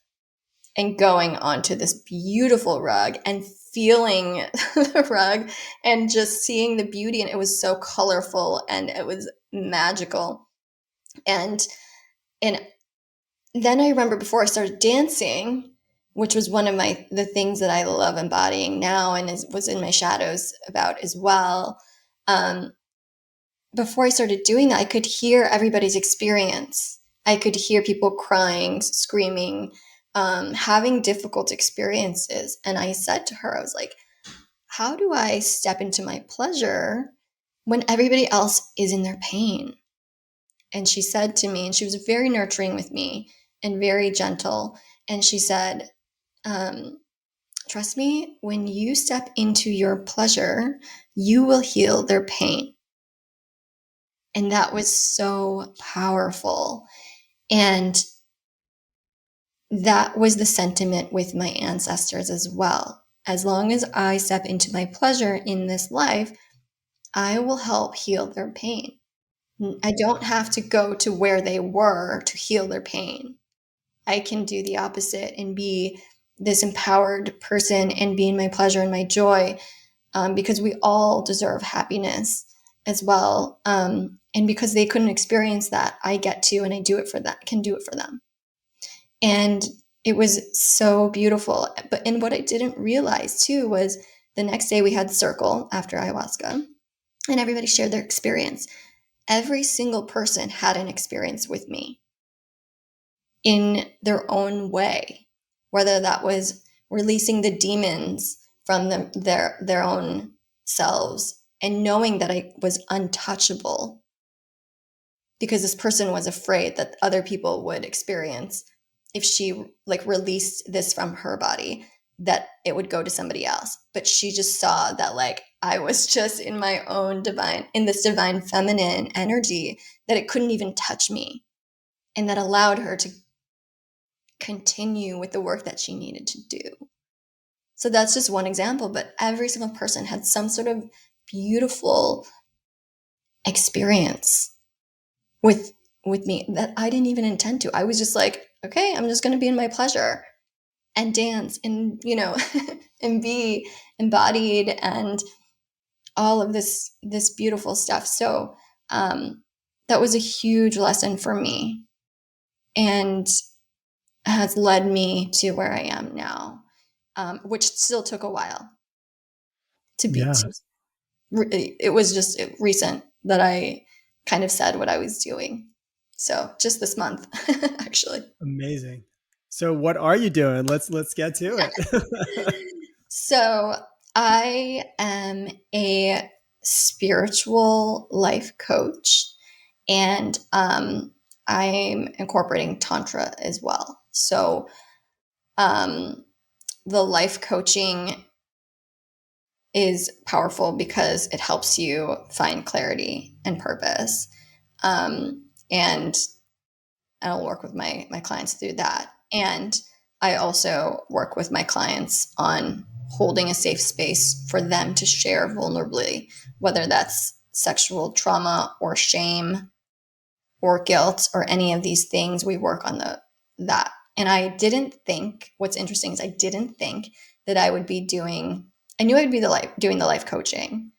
and going onto this beautiful rug and feeling the rug and just seeing the beauty. And it was so colorful and it was magical. And and then I remember before I started dancing, which was one of the things that I love embodying now and was in my shadows about as well. Um, Before I started doing that, I could hear everybody's experience. I could hear people crying, screaming, having difficult experiences. And I said to her, I was like, how do I step into my pleasure when everybody else is in their pain? And she said to me, and she was very nurturing with me and very gentle. And she said, um, trust me, when you step into your pleasure, you will heal their pain. And that was so powerful. And that was the sentiment with my ancestors as well. As long as I step into my pleasure in this life, I will help heal their pain. I don't have to go to where they were to heal their pain. I can do the opposite and be this empowered person and be in my pleasure and my joy, because we all deserve happiness as well. And because they couldn't experience that, I get to, and I do it for them, can do it for them. And it was so beautiful. And what I didn't realize too was the next day we had circle after ayahuasca, and everybody shared their experience. Every single person had an experience with me in their own way, whether that was releasing the demons from their own selves and knowing that I was untouchable because this person was afraid that other people would experience, if she like released this from her body, that it would go to somebody else. But she just saw that like I was just in my own in this divine feminine energy, that it couldn't even touch me, and that allowed her to continue with the work that she needed to do. So that's just one example, but every single person had some sort of beautiful experience with me that I didn't even intend to. I was just like, okay, I'm just going to be in my pleasure and dance and, and be embodied and all of this beautiful stuff. So that was a huge lesson for me, and has led me to where I am now, which still took a while to be. Yeah. It was just recent that I kind of said what I was doing. So just this month, actually. Amazing. So what are you doing? Let's get to it. So I am a spiritual life coach, and I'm incorporating Tantra as well. So the life coaching is powerful because it helps you find clarity and purpose. And I'll work with my clients through that. And I also work with my clients on holding a safe space for them to share vulnerably, whether that's sexual trauma or shame or guilt or any of these things. We work on that. And I didn't think, what's interesting is I didn't think that I would be I knew I'd be doing the life coaching.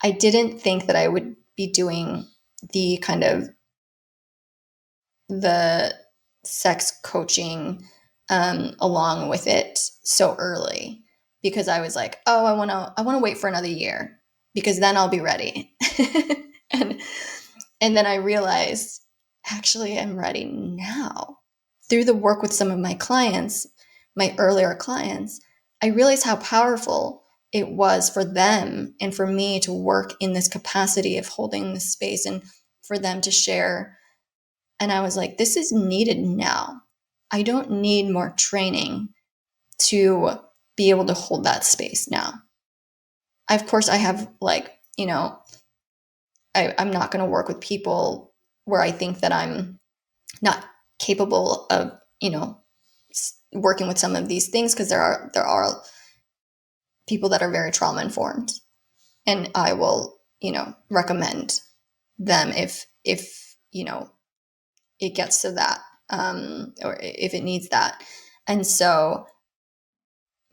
I didn't think that I would be doing the kind of the sex coaching along with it so early, because I was like, oh, I want to wait for another year because then I'll be ready. and and then I realized, actually, I'm ready now. Through the work with some of my clients, my earlier clients, I realized how powerful it was for them and for me to work in this capacity of holding this space and for them to share. And I was like, this is needed now. I don't need more training to be able to hold that space now. Of course, I have I'm not going to work with people where I think that I'm not capable of, working with some of these things, because there are people that are very trauma informed, and I will, recommend them if it gets to that, or if it needs that. And so,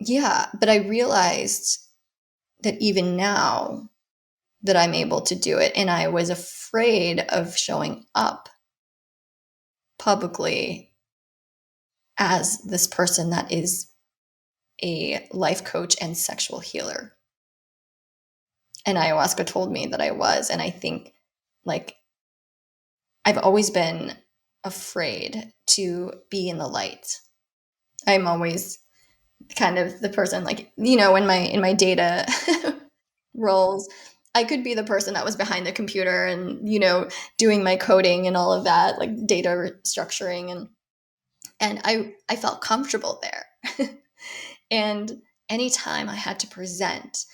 yeah, but I realized that even now that I'm able to do it, and I was afraid of showing up publicly as this person that is a life coach and sexual healer. And ayahuasca told me that I was. And I think, like, I've always been afraid to be in the light. I'm always kind of the person, like, in my data roles, I could be the person that was behind the computer and, doing my coding and all of that, like data structuring. And I felt comfortable there. And anytime I had to present,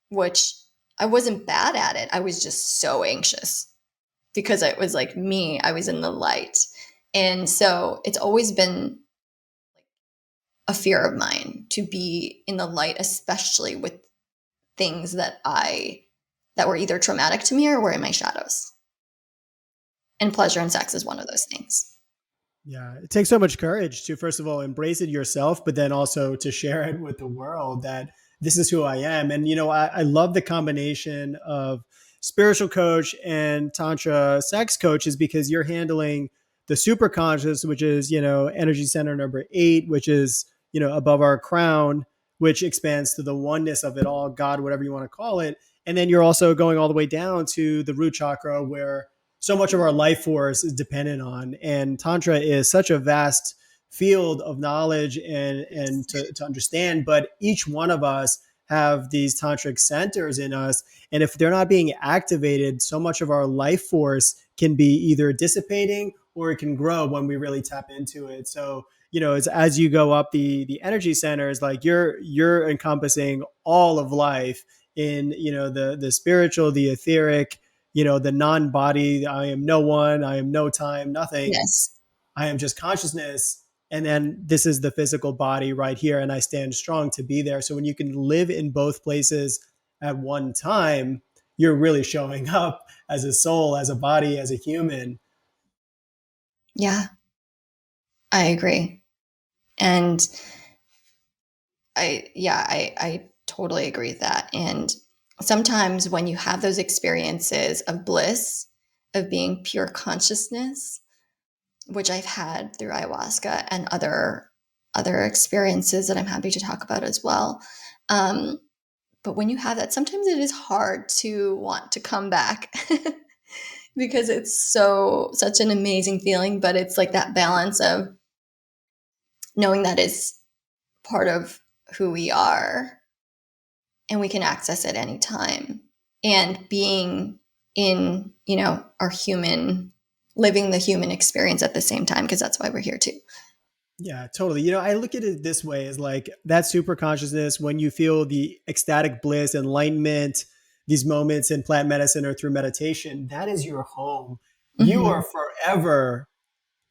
which I wasn't bad at it, I was just so anxious because it was like me, I was in the light. And so it's always been a fear of mine to be in the light, especially with things that were either traumatic to me or were in my shadows. And pleasure and sex is one of those things. Yeah, it takes so much courage to, first of all, embrace it yourself, but then also to share it with the world that this is who I am. And, I love the combination of spiritual coach and Tantra sex coaches because you're handling the super conscious, which is, energy center number 8, which is, above our crown, which expands to the oneness of it all, God, whatever you want to call it. And then you're also going all the way down to the root chakra where so much of our life force is dependent on. And Tantra is such a vast field of knowledge and to understand, but each one of us have these tantric centers in us. And if they're not being activated, so much of our life force can be either dissipating or it can grow when we really tap into it. So, it's as you go up the energy centers, like you're encompassing all of life in, the spiritual, the etheric, the non-body. I am no one, I am no time, nothing. Yes. I am just consciousness. And then this is the physical body right here. And I stand strong to be there. So when you can live in both places at one time, you're really showing up as a soul, as a body, as a human. Yeah, I agree. And I totally agree with that. And sometimes when you have those experiences of bliss, of being pure consciousness, which I've had through ayahuasca and other experiences that I'm happy to talk about as well. But when you have that, sometimes it is hard to want to come back because it's such an amazing feeling. But it's like that balance of knowing that is part of who we are and we can access it anytime, and being in, our human, living the human experience at the same time, because that's why we're here too. Yeah, totally. I look at it this way as like that super consciousness, when you feel the ecstatic bliss, enlightenment, these moments in plant medicine or through meditation, that is your home. You Mm-hmm. are forever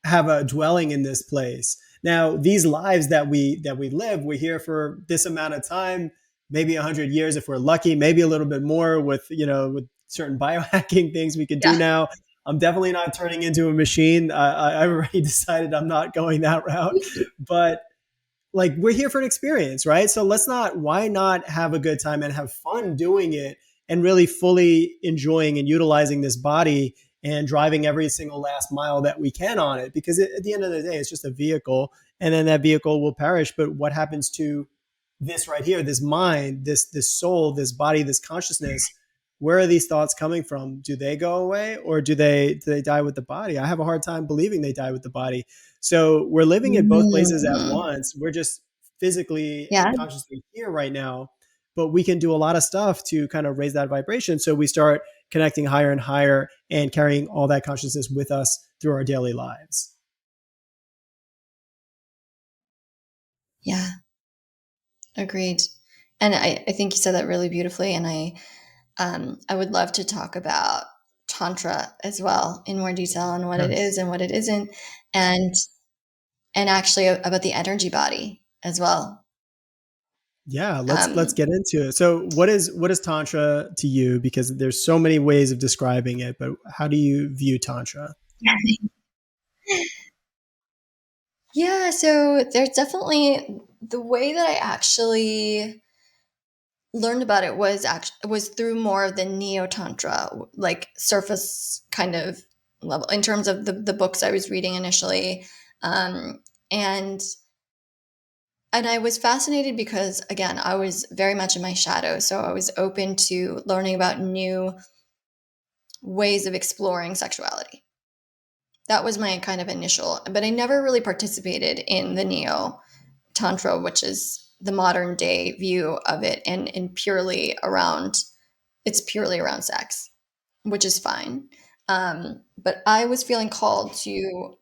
have a dwelling in this place. Now, these lives that we live, we're here for this amount of time, maybe 100 years if we're lucky, maybe a little bit more with with certain biohacking things we can do Yeah. now. I'm definitely not turning into a machine. I've already decided I'm not going that route, but like we're here for an experience, right? So why not have a good time and have fun doing it and really fully enjoying and utilizing this body and driving every single last mile that we can on it? Because at the end of the day, it's just a vehicle and then that vehicle will perish. But what happens to this right here, this mind, this soul, this body, this consciousness? Where are these thoughts coming from? Do they go away or do they die with the body? I have a hard time believing they die with the body. So we're living in both places at Mm-hmm. once. We're just physically Yeah. and consciously here right now, but we can do a lot of stuff to kind of raise that vibration. So we start connecting higher and higher and carrying all that consciousness with us through our daily lives. Yeah. Agreed. And I think you said that really beautifully. And I would love to talk about Tantra as well in more detail on what it is Yes. and what it isn't. And actually about the energy body as well. Yeah, let's Um, get into it. So what is tantra to you? Because there's so many ways of describing it, but how do you view tantra? yeah, so there's definitely the way that I actually learned about it was through more of the neo tantra, like surface kind of level, in terms of the books I was reading initially. Um, and I was fascinated because, again, I was very much in my shadow, so I was open to learning about new ways of exploring sexuality. That was my kind of initial, but I never really participated in the neo tantra, which is the modern day view of it, and it's purely around sex, which is fine. But I was feeling called to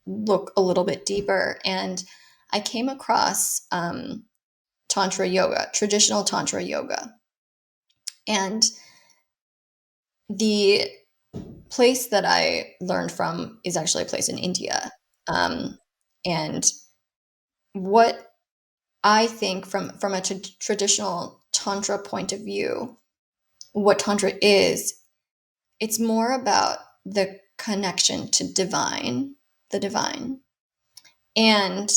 look a little bit deeper, and I came across tantra yoga, traditional tantra yoga, and the place that I learned from is actually a place in India. Um, and what I think from a traditional Tantra point of view, what Tantra is, it's more about the connection to the divine, and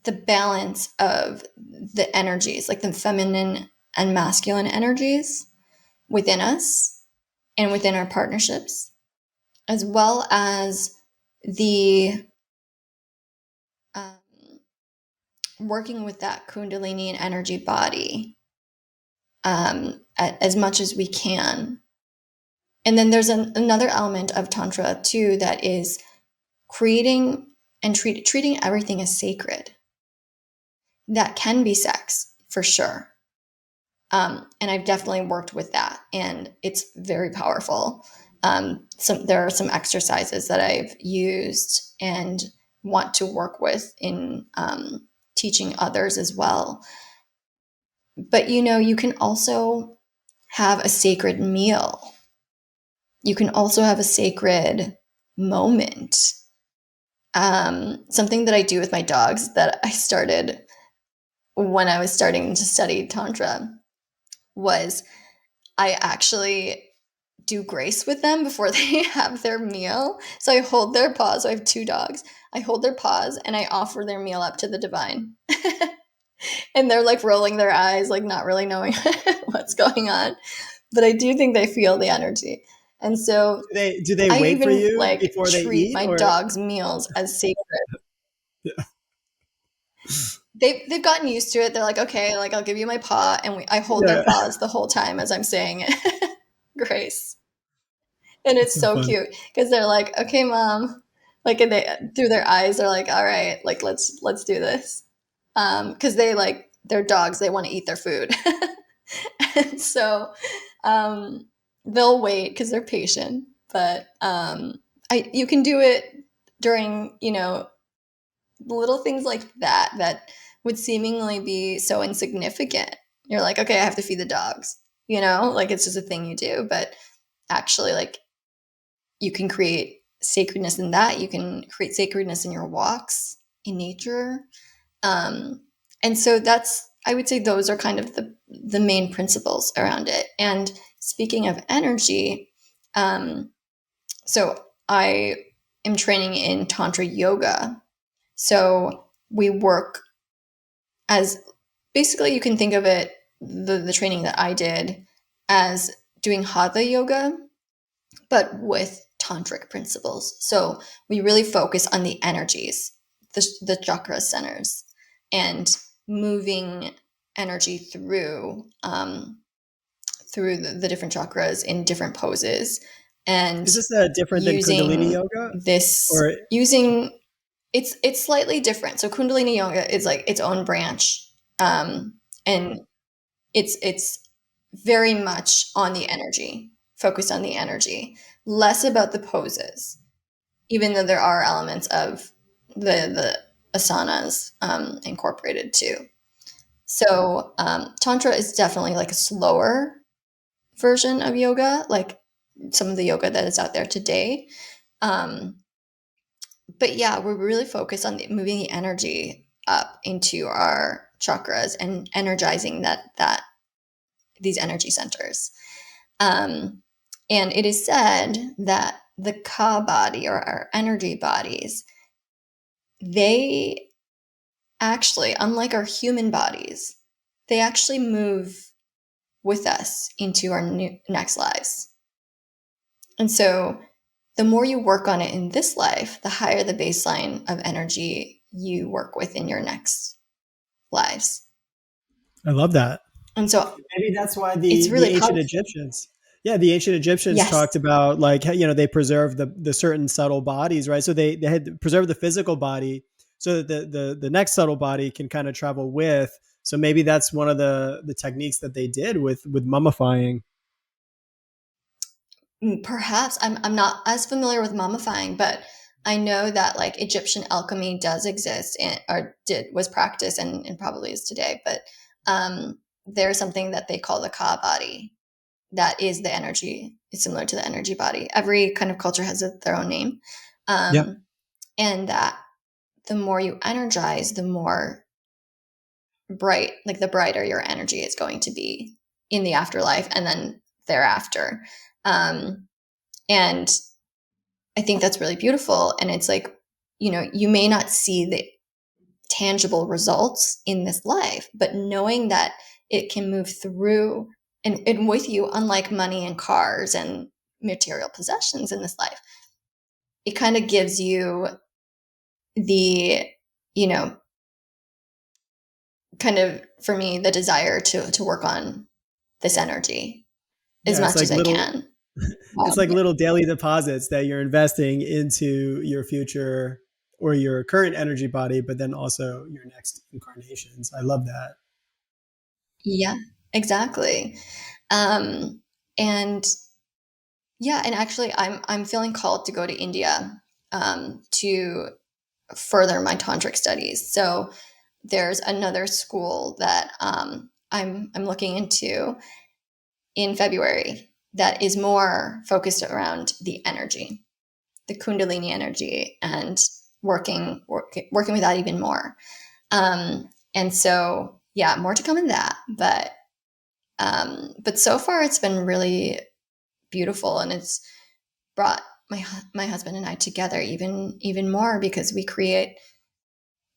the balance of the energies, like the feminine and masculine energies within us and within our partnerships, as well as the um, working with that Kundalini and energy body as much as we can. And then there's another element of Tantra too that is creating and treating everything as sacred. That can be sex for sure. And I've definitely worked with that, and it's very powerful. There are some exercises that I've used and want to work with in teaching others as well. But you can also have a sacred meal. You can also have a sacred moment. Something that I do with my dogs that I started when I was starting to study Tantra was I actually do grace with them before they have their meal. So I hold their paws. So I have two dogs. I hold their paws and I offer their meal up to the divine. And they're like rolling their eyes, like not really knowing what's going on. But I do think they feel the energy. And so Do they I wait for even you like before they treat eat, my or? dog's meals as sacred. They've gotten used to it. They're like, okay, like I'll give you my paw, and I hold their Yeah, paws the whole time as I'm saying grace. And that's it's so so fun. cute because they're like, okay, mom, like, and they through their eyes, they're like, all right, like let's do this, because they like they're dogs, they want to eat their food, and so um, they'll wait because they're patient. But I you can do it during little things like that that would seemingly be so insignificant. You're like, okay, I have to feed the dogs, like it's just a thing you do, but actually, like, you can create sacredness in that. You can create sacredness in your walks in nature. Um, and so I would say those are kind of the main principles around it. And speaking of energy, so I am training in Tantra yoga. So we work as basically, you can think of it, the training that I did, as doing hatha yoga, but with tantric principles. So we really focus on the energies, the chakra centers, and moving energy through the different chakras in different poses, and Is this different than Kundalini using yoga, this or? using it's slightly different. So Kundalini yoga is like its own branch, and it's very much on the energy, focused on the energy, less about the poses, even though there are elements of the asanas incorporated too. So Tantra is definitely like a slower version of yoga, like some of the yoga that is out there today. Um, but yeah, we're really focused on moving the energy up into our chakras and energizing that these energy centers. Um, and it is said that the ka body, or our energy bodies, they actually, unlike our human bodies, they actually move with us into our next lives. And so the more you work on it in this life, the higher the baseline of energy you work with in your next lives. I love that. And so Maybe that's why it's the really ancient powerful. Egyptians, yeah, the ancient Egyptians Yes. talked about, like, they preserved the certain subtle bodies, right? So they had preserved the physical body so that the next subtle body can kind of travel with. So maybe that's one of the techniques that they did with mummifying. Perhaps I'm not as familiar with mummifying, but I know that like Egyptian alchemy does exist and or was practiced and probably is today. But there's something that they call the ka body that is the energy. It's similar to the energy body. Every kind of culture has their own name, Yeah. and that the more you energize, the more like the brighter your energy is going to be in the afterlife and then thereafter. And I think that's really beautiful. And it's like, you may not see the tangible results in this life, but knowing that it can move through and with you, unlike money and cars and material possessions in this life, it kind of gives you the, you know, kind of, for me, the desire to work on this energy as Yeah, it's much like as I little can. it's like Yeah. little daily deposits that you're investing into your future or your current energy body, but then also your next incarnations. I love that. Yeah, exactly. And yeah, and actually I'm feeling called to go to India to further my tantric studies. So there's another school that I'm looking into in February that is more focused around the energy, the Kundalini energy, and working with that even more. And so, yeah, more to come in that. But so far, it's been really beautiful, and it's brought my husband and I together even more because we create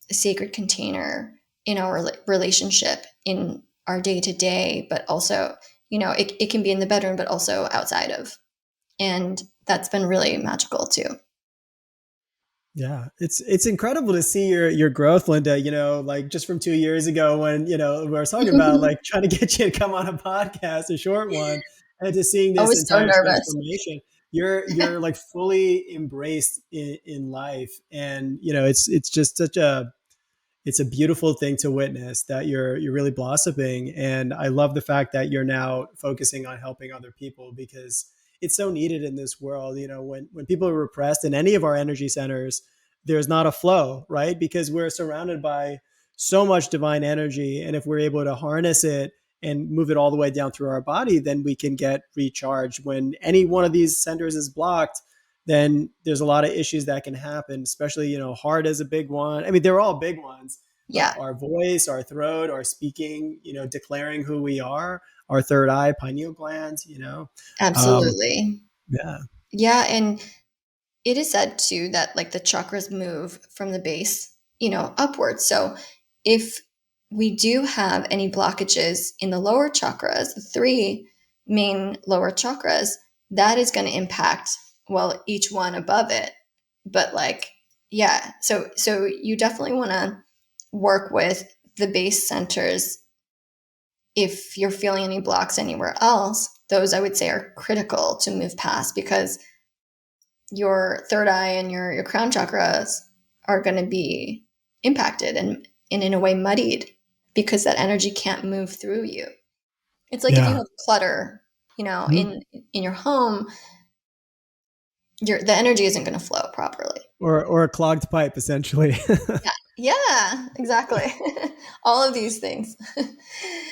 a sacred container in our relationship, in our day to day, but also, it can be in the bedroom, but also outside of. And that's been really magical too. Yeah, it's incredible to see your growth, Linda. Like just from 2 years ago when we were talking about like trying to get you to come on a podcast, a short one, and to seeing I this was so entire nervous. transformation. You're like fully embraced in life, and it's just such a it's a beautiful thing to witness that you're really blossoming. And I love the fact that you're now focusing on helping other people because it's so needed in this world. When people are repressed in any of our energy centers, there's not a flow, right? Because we're surrounded by so much divine energy, and if we're able to harness it and move it all the way down through our body, then we can get recharged. When any one of these centers is blocked, then there's a lot of issues that can happen, especially, heart is a big one. I mean, they're all big ones, but Yeah, our voice, our throat, our speaking, declaring who we are, our third eye, pineal glands, um, absolutely. yeah, Yeah. And it is said too that like the chakras move from the base, upwards. So if we do have any blockages in the lower chakras, the three main lower chakras, that is going to impact, well, each one above it. But like, yeah, so you definitely want to work with the base centers. If you're feeling any blocks anywhere else, those I would say are critical to move past, because your third eye and your crown chakras are going to be impacted and in a way muddied because that energy can't move through you. It's like if you yeah. have clutter, Mhm. in your home, the energy isn't going to flow properly. Or a clogged pipe, essentially. Yeah, yeah, exactly. All of these things.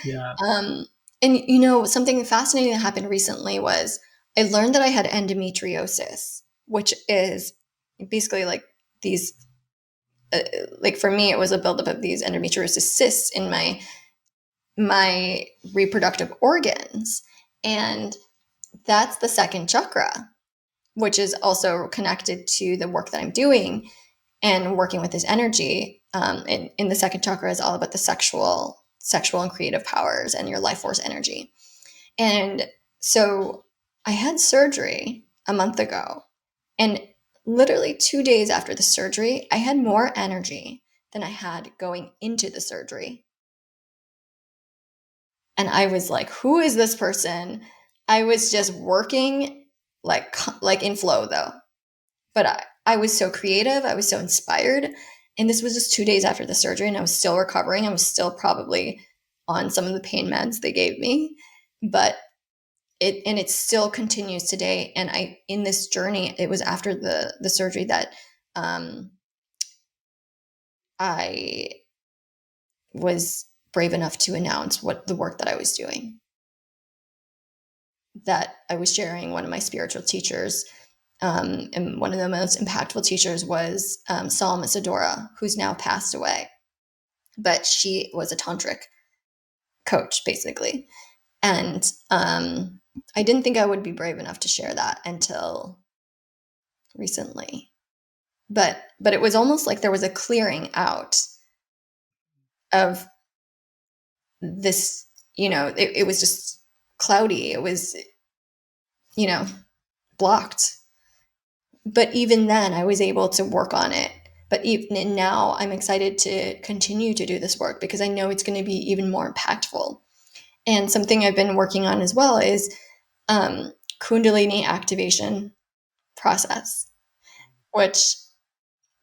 Yeah. um, and something fascinating that happened recently was I learned that I had endometriosis, which is basically like these uh, like for me, it was a buildup of these endometriosis cysts in my reproductive organs, and that's the second chakra, which is also connected to the work that I'm doing and working with this energy. In the second chakra is all about the sexual and creative powers and your life force energy. And so I had surgery a month ago, and literally 2 days after the surgery, I had more energy than I had going into the surgery. And I was like, who is this person? I was just working like in flow though. But I was so creative, I was so inspired. And this was just 2 days after the surgery, and I was still recovering. I was still probably on some of the pain meds they gave me. But it still continues today. And I in this journey, it was after the surgery that um, I was brave enough to announce what the work that I was doing, that I was sharing one of my spiritual teachers. And one of the most impactful teachers was Salma Sadora, who's now passed away. but she was a tantric coach basically. And I didn't think I would be brave enough to share that until recently. But it was almost like there was a clearing out of this, it was just cloudy. It was, you know, blocked. But even then I was able to work on it. But even now I'm excited to continue to do this work because I know it's going to be even more impactful. And something I've been working on as well is Kundalini activation process, which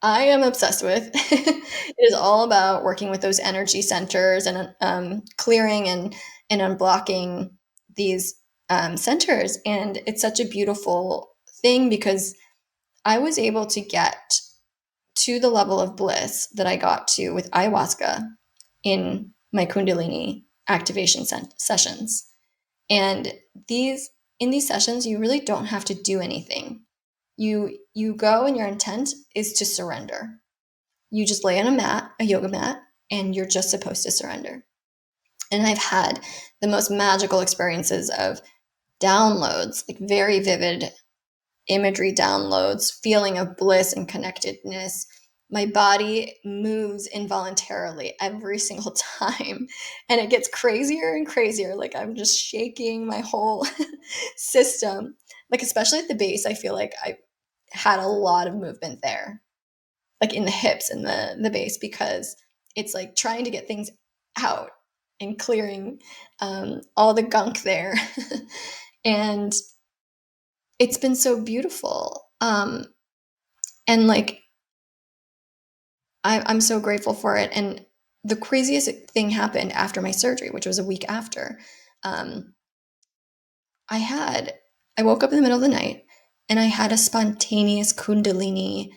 I am obsessed with. It is all about working with those energy centers and clearing and unblocking these centers. And it's such a beautiful thing because I was able to get to the level of bliss that I got to with ayahuasca in my Kundalini activation sessions. And in these sessions, you really don't have to do anything. You go and your intent is to surrender. You just lay on a yoga mat, and you're just supposed to surrender. And I've had the most magical experiences of downloads, like very vivid imagery downloads, feeling of bliss and connectedness. My body moves involuntarily every single time, and it gets crazier and crazier. Like I'm just shaking my whole system. Like especially at the base, I feel like I had a lot of movement there, like in the hips and the base, because it's like trying to get things out and clearing all the gunk there. And it's been so beautiful. And like, I'm so grateful for it. And the craziest thing happened after my surgery, which was a week after. Um, I woke up in the middle of the night and I had a spontaneous Kundalini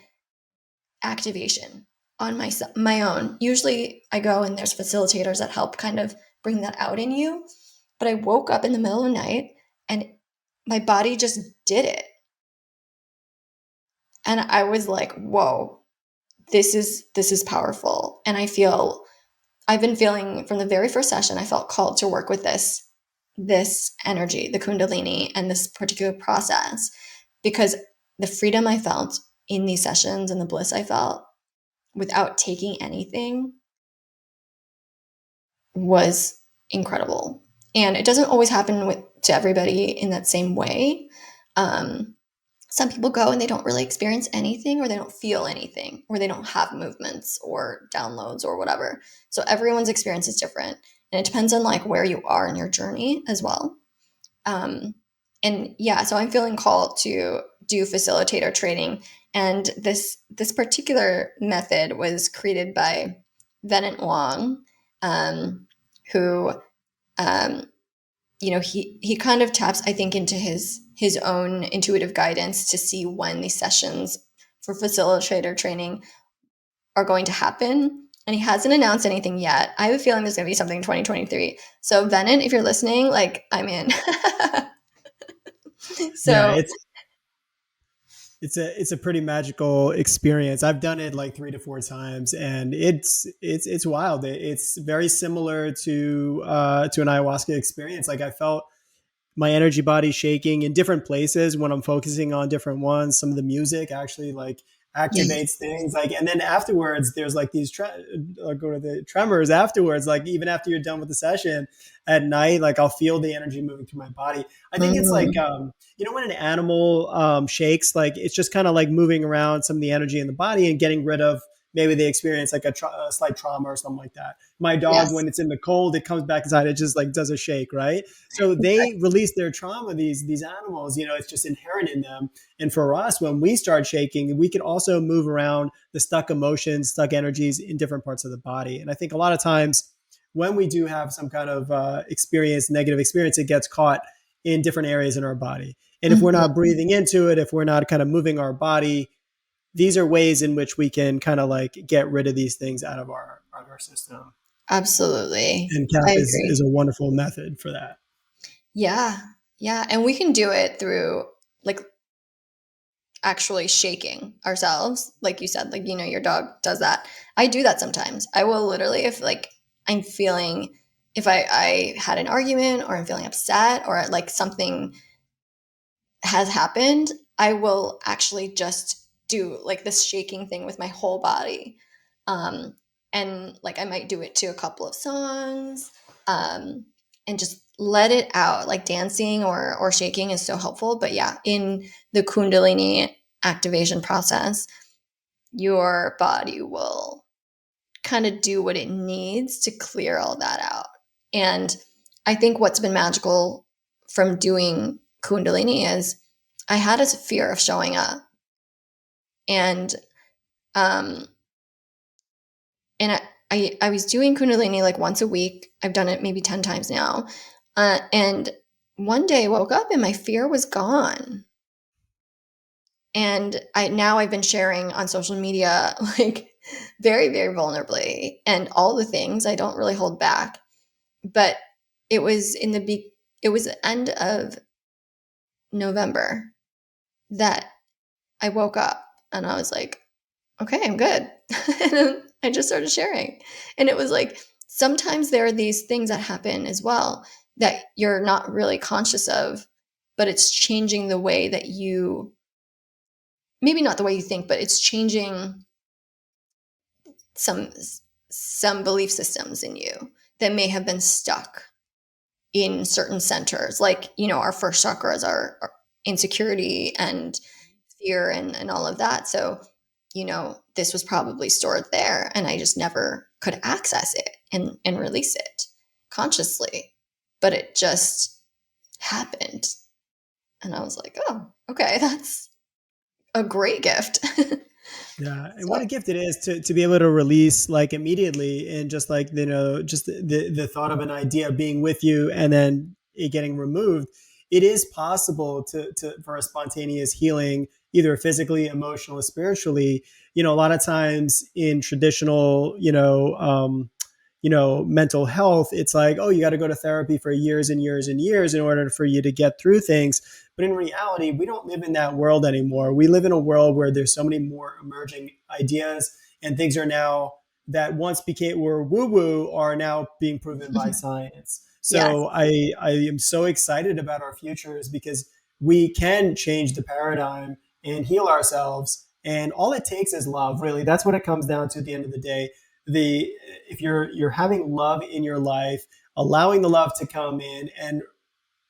activation on my own. Usually I go and there's facilitators that help kind of bring that out in you. But I woke up in the middle of the night and my body just did it. And I was like, whoa, this is powerful. And I've been feeling from the very first session, I felt called to work with this energy, the Kundalini, and this particular process, because the freedom I felt in these sessions and the bliss I felt without taking anything was incredible. And it doesn't always happen to everybody in that same way. Some people go and they don't really experience anything, or they don't feel anything, or they don't have movements or downloads or whatever. So everyone's experience is different, and it depends on like where you are in your journey as well. Um, and yeah, so I'm feeling called to do facilitator training, and this particular method was created by Venant Wong, who um, he kind of taps, I think, into his own intuitive guidance to see when these sessions for facilitator training are going to happen. And he hasn't announced anything yet. I have a feeling there's going to be something in 2023. So Venant, if you're listening, like I'm in. Yeah, So it's a pretty magical experience. I've done it like 3 to 4 times, and it's wild. It's very similar to an ayahuasca experience. Like I felt my energy body shaking in different places when I'm focusing on different ones. Some of the music actually like activates yes. things, like, and then afterwards there's like these go to the tremors afterwards, like even after you're done with the session at night, like I'll feel the energy moving through my body. I think it's like, Mm, when an animal shakes, like it's just kind of like moving around some of the energy in the body and getting rid of, maybe they experience like a slight trauma or something like that. My dog, yes. when it's in the cold, it comes back inside, it just like does a shake, right? So they release their trauma, these animals, it's just inherent in them. And for us, when we start shaking, we can also move around the stuck emotions, stuck energies in different parts of the body. And I think a lot of times when we do have some kind of negative experience, it gets caught in different areas in our body. And if we're not Mhm. breathing into it, if we're not kind of moving our body, these are ways in which we can kind of like get rid of these things out of our system. Absolutely. And I CAP is agree. a wonderful method for that. Yeah. Yeah. And we can do it through like actually shaking ourselves, like you said, like, your dog does that. I do that sometimes. I will literally, if like I'm feeling, if I had an argument or I'm feeling upset or like something has happened, I will actually just do like this shaking thing with my whole body. Um, and like I might do it to a couple of songs, um, and just let it out. Like dancing or shaking is so helpful. But yeah, in the Kundalini activation process, your body will kind of do what it needs to clear all that out. And I think what's been magical from doing Kundalini is I had a fear of showing up. And um and I was doing Kundalini like once a week. I've done it maybe 10 times now. And one day I woke up and my fear was gone. And I've been sharing on social media like very, very vulnerably and all the things. I don't really hold back. But it was it was the end of November that I woke up and I was like, okay, I'm good. And then I just started sharing. And it was like, sometimes there are these things that happen as well that you're not really conscious of, but it's changing the way that maybe not the way you think, but it's changing some some belief systems in you that may have been stuck in certain centers, like, our first chakras are insecurity and fear and all of that. So, this was probably stored there and I just never could access it and release it consciously. But it just happened. And I was like, oh, okay, that's a great gift. Yeah, and what So, a gift it is to be able to release like immediately, and just like just the thought of an idea being with you and then it getting removed. It is possible to for a spontaneous healing, either physically, emotionally, spiritually. A lot of times in traditional, mental health, it's like, oh, you got to go to therapy for years and years and years in order for you to get through things. But in reality, we don't live in that world anymore. We live in a world where there's so many more emerging ideas, and things are now that once became were woo woo are now being proven by science. yes, So I am so excited about our futures because we can change the paradigm and heal ourselves. And all it takes is love, really. That's what it comes down to at the end of the day. The If you're having love in your life, allowing the love to come in and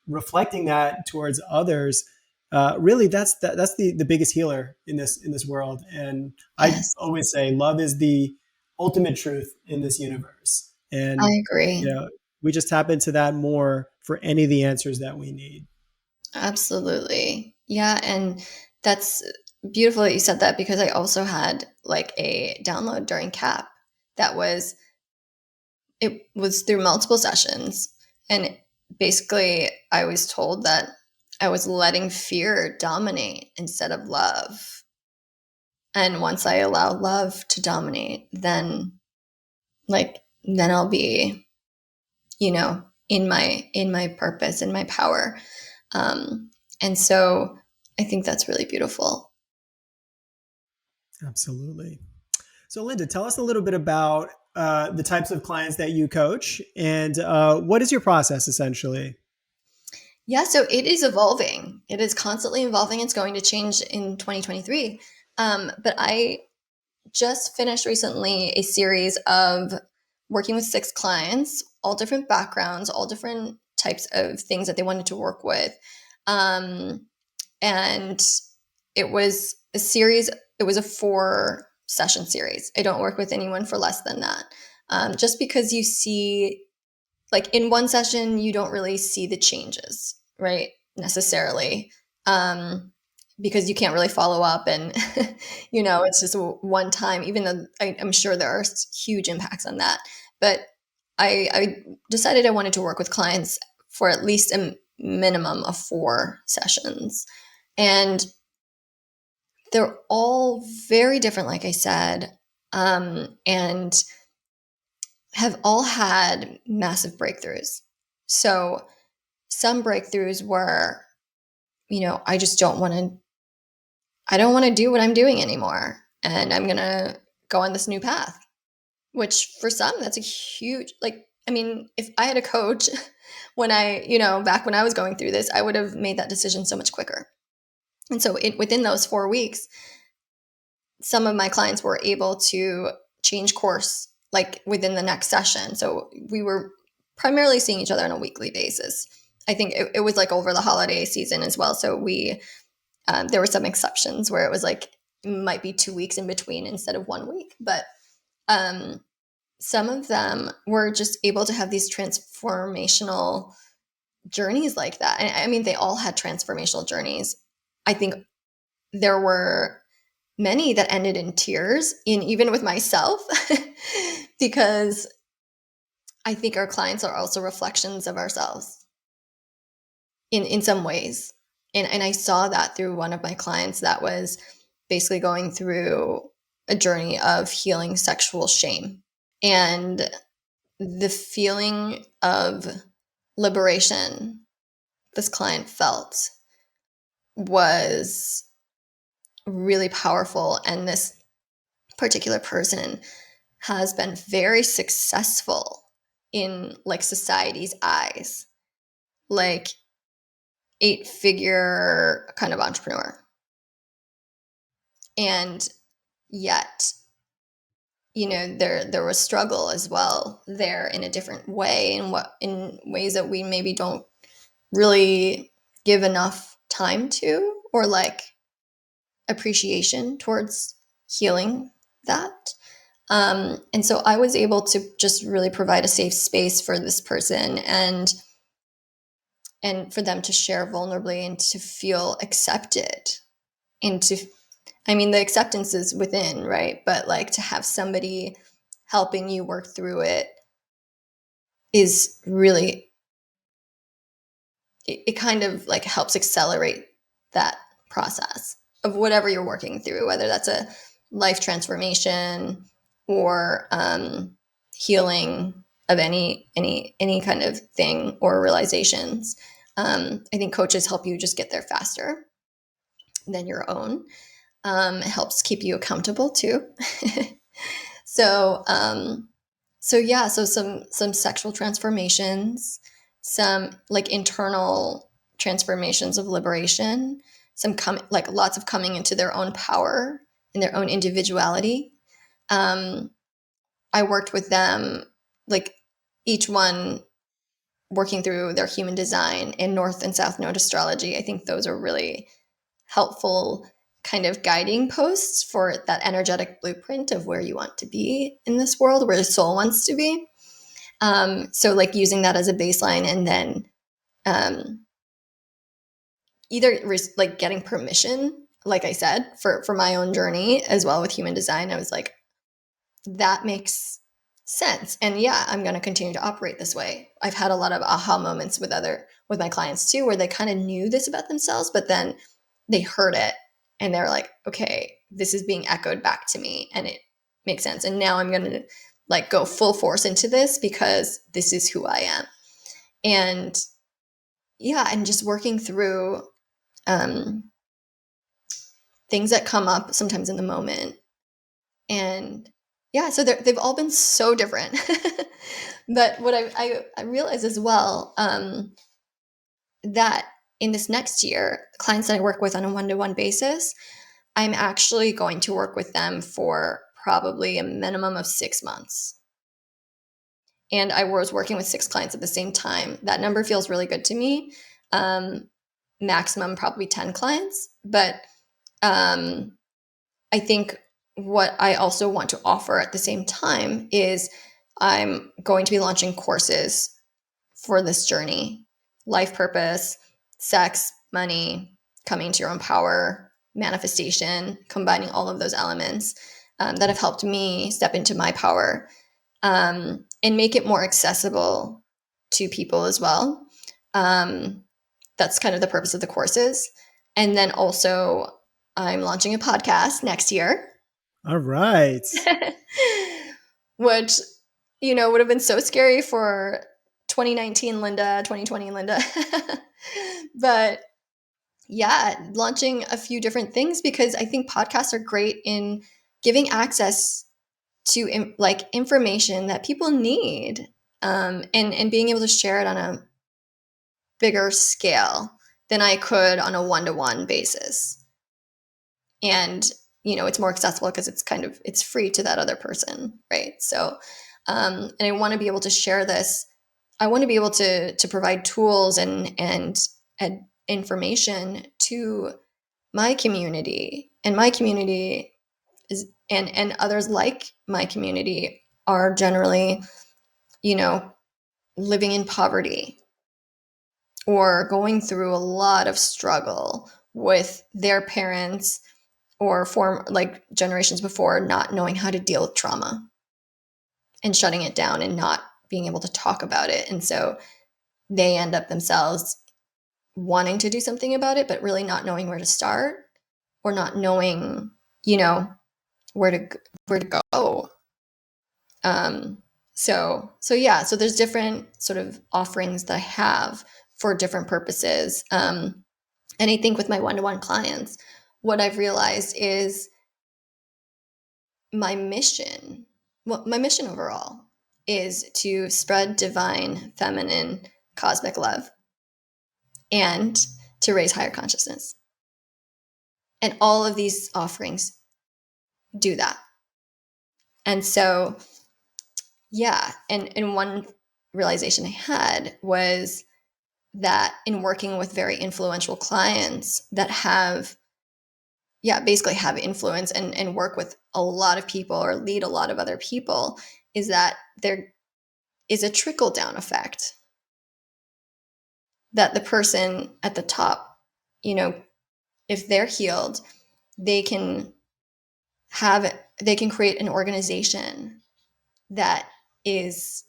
reflecting that towards others, really that's the biggest healer in this world. And I yes, always say love is the ultimate truth in this universe. I And agree. we just tap into that more for any of the answers that we need. Absolutely. Yeah. And that's beautiful that you said that because I also had like a download during CAP that it was through multiple sessions. And basically, I was told that I was letting fear dominate instead of love. And once I allow love to dominate, then I'll be, in my purpose, in my power. And so I think that's really beautiful. Absolutely. So, Linda, tell us a little bit about the types of clients that you coach, and what is your process essentially? Yeah, so it is evolving. It is constantly evolving. It's going to change in 2023. But I just finished recently a series of working with 6 clients, all different backgrounds, all different types of things that they wanted to work with. Um, and it was it was a 4 session series. I don't work with anyone for less than that. Just because you see, like in one session, you don't really see the changes, right? Necessarily. Because you can't really follow up and, it's just one time, even though I'm sure there are huge impacts on that. But I decided I wanted to work with clients for at least a minimum of 4 sessions. And they're all very different, like I said, and have all had massive breakthroughs. So some breakthroughs were, I just don't want to, I don't want to do what I'm doing anymore. And I'm going to go on this new path, which for some, that's a huge, like, I mean, if I had a coach when back when I was going through this, I would have made that decision so much quicker. And so within those 4 weeks, some of my clients were able to change course like within the next session. So we were primarily seeing each other on a weekly basis. I think it was like over the holiday season as well. So there were some exceptions where it was like, it might be 2 weeks in between instead of 1 week. But some of them were just able to have these transformational journeys like that. And I mean, they all had transformational journeys. I think there were many that ended in tears, even with myself, because I think our clients are also reflections of ourselves in some ways. And I saw that through one of my clients that was basically going through a journey of healing sexual shame. And the feeling of liberation this client felt was really powerful. And this particular person has been very successful in like society's eyes, like 8-figure kind of entrepreneur. And yet, there was struggle as well there in a different way, in ways that we maybe don't really give enough time to, or like appreciation towards healing that. And so I was able to just really provide a safe space for this person and for them to share vulnerably and to feel accepted. The acceptance is within, right? But like to have somebody helping you work through it is really, it kind of like helps accelerate that process of whatever you're working through, whether that's a life transformation or healing of any kind of thing or realizations. I think coaches help you just get there faster than your own. It helps keep you accountable too. So some sexual transformations, some like internal transformations of liberation, lots of coming into their own power and their own individuality. I worked with them, like each one working through their human design and North and South Node astrology. I think those are really helpful kind of guiding posts for that energetic blueprint of where you want to be in this world, where the soul wants to be. So like using that as a baseline, and then either like getting permission, like I said, for my own journey as well with human design. I was like, that makes sense. And yeah, I'm going to continue to operate this way. I've had a lot of aha moments with my clients too, where they kind of knew this about themselves, but then they heard it and they're like, okay, this is being echoed back to me and it makes sense. And now I'm going to like go full force into this because this is who I am. And yeah, and just working through things that come up sometimes in the moment. And yeah, so they've all been so different. But what I realized as well, that in this next year, clients that I work with on a one-to-one basis, I'm actually going to work with them for probably a minimum of 6 months. And I was working with 6 clients at the same time. That number feels really good to me. Maximum probably 10 clients. But I think what I also want to offer at the same time is I'm going to be launching courses for this journey: life purpose, sex, money, coming to your own power, manifestation, combining all of those elements that have helped me step into my power, and make it more accessible to people as well. That's kind of the purpose of the courses. And then also I'm launching a podcast next year. All right. Which, would have been so scary for 2019 Linda, 2020 Linda. But yeah, launching a few different things because I think podcasts are great in giving access to like information that people need, and being able to share it on a bigger scale than I could on a one-to-one basis. And it's more accessible because it's free to that other person, right? So and I want to be able to share this. I want to be able to provide tools and information to my community, and my community is and others like my community are generally, you know living in poverty or going through a lot of struggle with their parents or form like generations before not knowing how to deal with trauma and shutting it down and not being able to talk about it. And so they end up themselves wanting to do something about it, but really not knowing where to start or not knowing, you know, where to go. So yeah, so there's different sort of offerings that I have for different purposes. And I think with my one-to-one clients, what I've realized is my mission, well, my mission overall is to spread divine, feminine, cosmic love and to raise higher consciousness. And all of these offerings do that. And so, yeah, and one realization I had was that in working with very influential clients that have, yeah, basically have influence and work with a lot of people or lead a lot of other people, is that there is a trickle down effect that the person at the top, if they're healed, they can they can create an organization that is,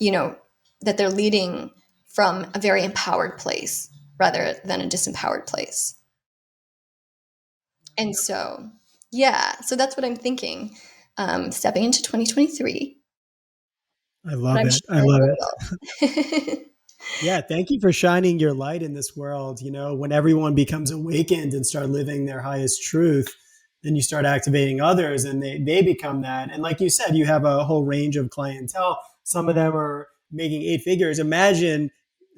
you know, that they're leading from a very empowered place rather than a disempowered place. And so, yeah, so that's what I'm thinking. Stepping into 2023, I but love I'm it. I sure love it. it will. Yeah, thank you for shining your light in this world. When everyone becomes awakened and start living their highest truth, then you start activating others and they become that. And like you said, you have a whole range of clientele. Some of them are making eight figures. Imagine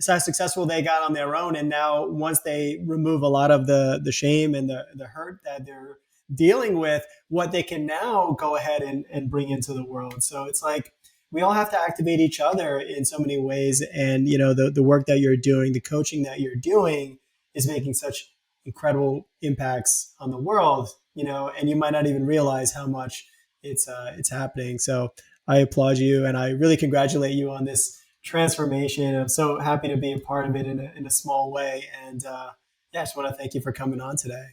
how successful they got on their own. And now once they remove a lot of the shame and the hurt that they're dealing with, what they can now go ahead and bring into the world. So it's like, we all have to activate each other in so many ways. And, the work that you're doing, the coaching that you're doing is making such incredible impacts on the world, and you might not even realize how much it's happening. So I applaud you and I really congratulate you on this transformation. I'm so happy to be a part of it in a small way. And yeah, I just want to thank you for coming on today.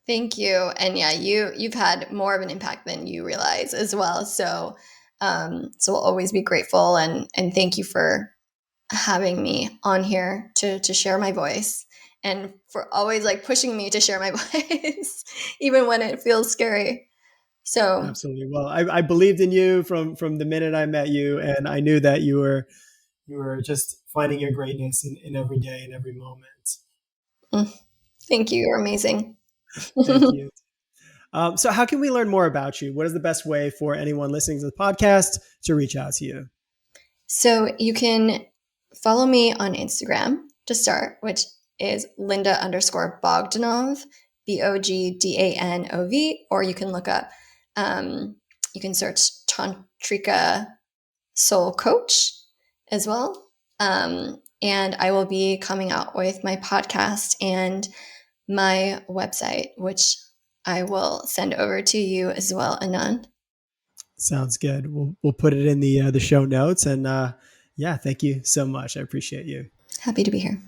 Thank you. And yeah, you've had more of an impact than you realize as well. So we'll always be grateful and thank you for having me on here to share my voice and for always like pushing me to share my voice even when it feels scary. So Absolutely. Well, I believed in you from the minute I met you, and I knew that you were just finding your greatness in every day and every moment. mm, thank you. You're amazing. Thank you. So, how can we learn more about you? What is the best way for anyone listening to the podcast to reach out to you? So you can follow me on Instagram to start, which is Linda_Bogdanov, Bogdanov, or you can look up, you can search Tantrika Soul Coach as well. And I will be coming out with my podcast and my website, which I will send over to you as well, Anand. Sounds good. We'll put it in the show notes, and yeah, thank you so much. I appreciate you. Happy to be here.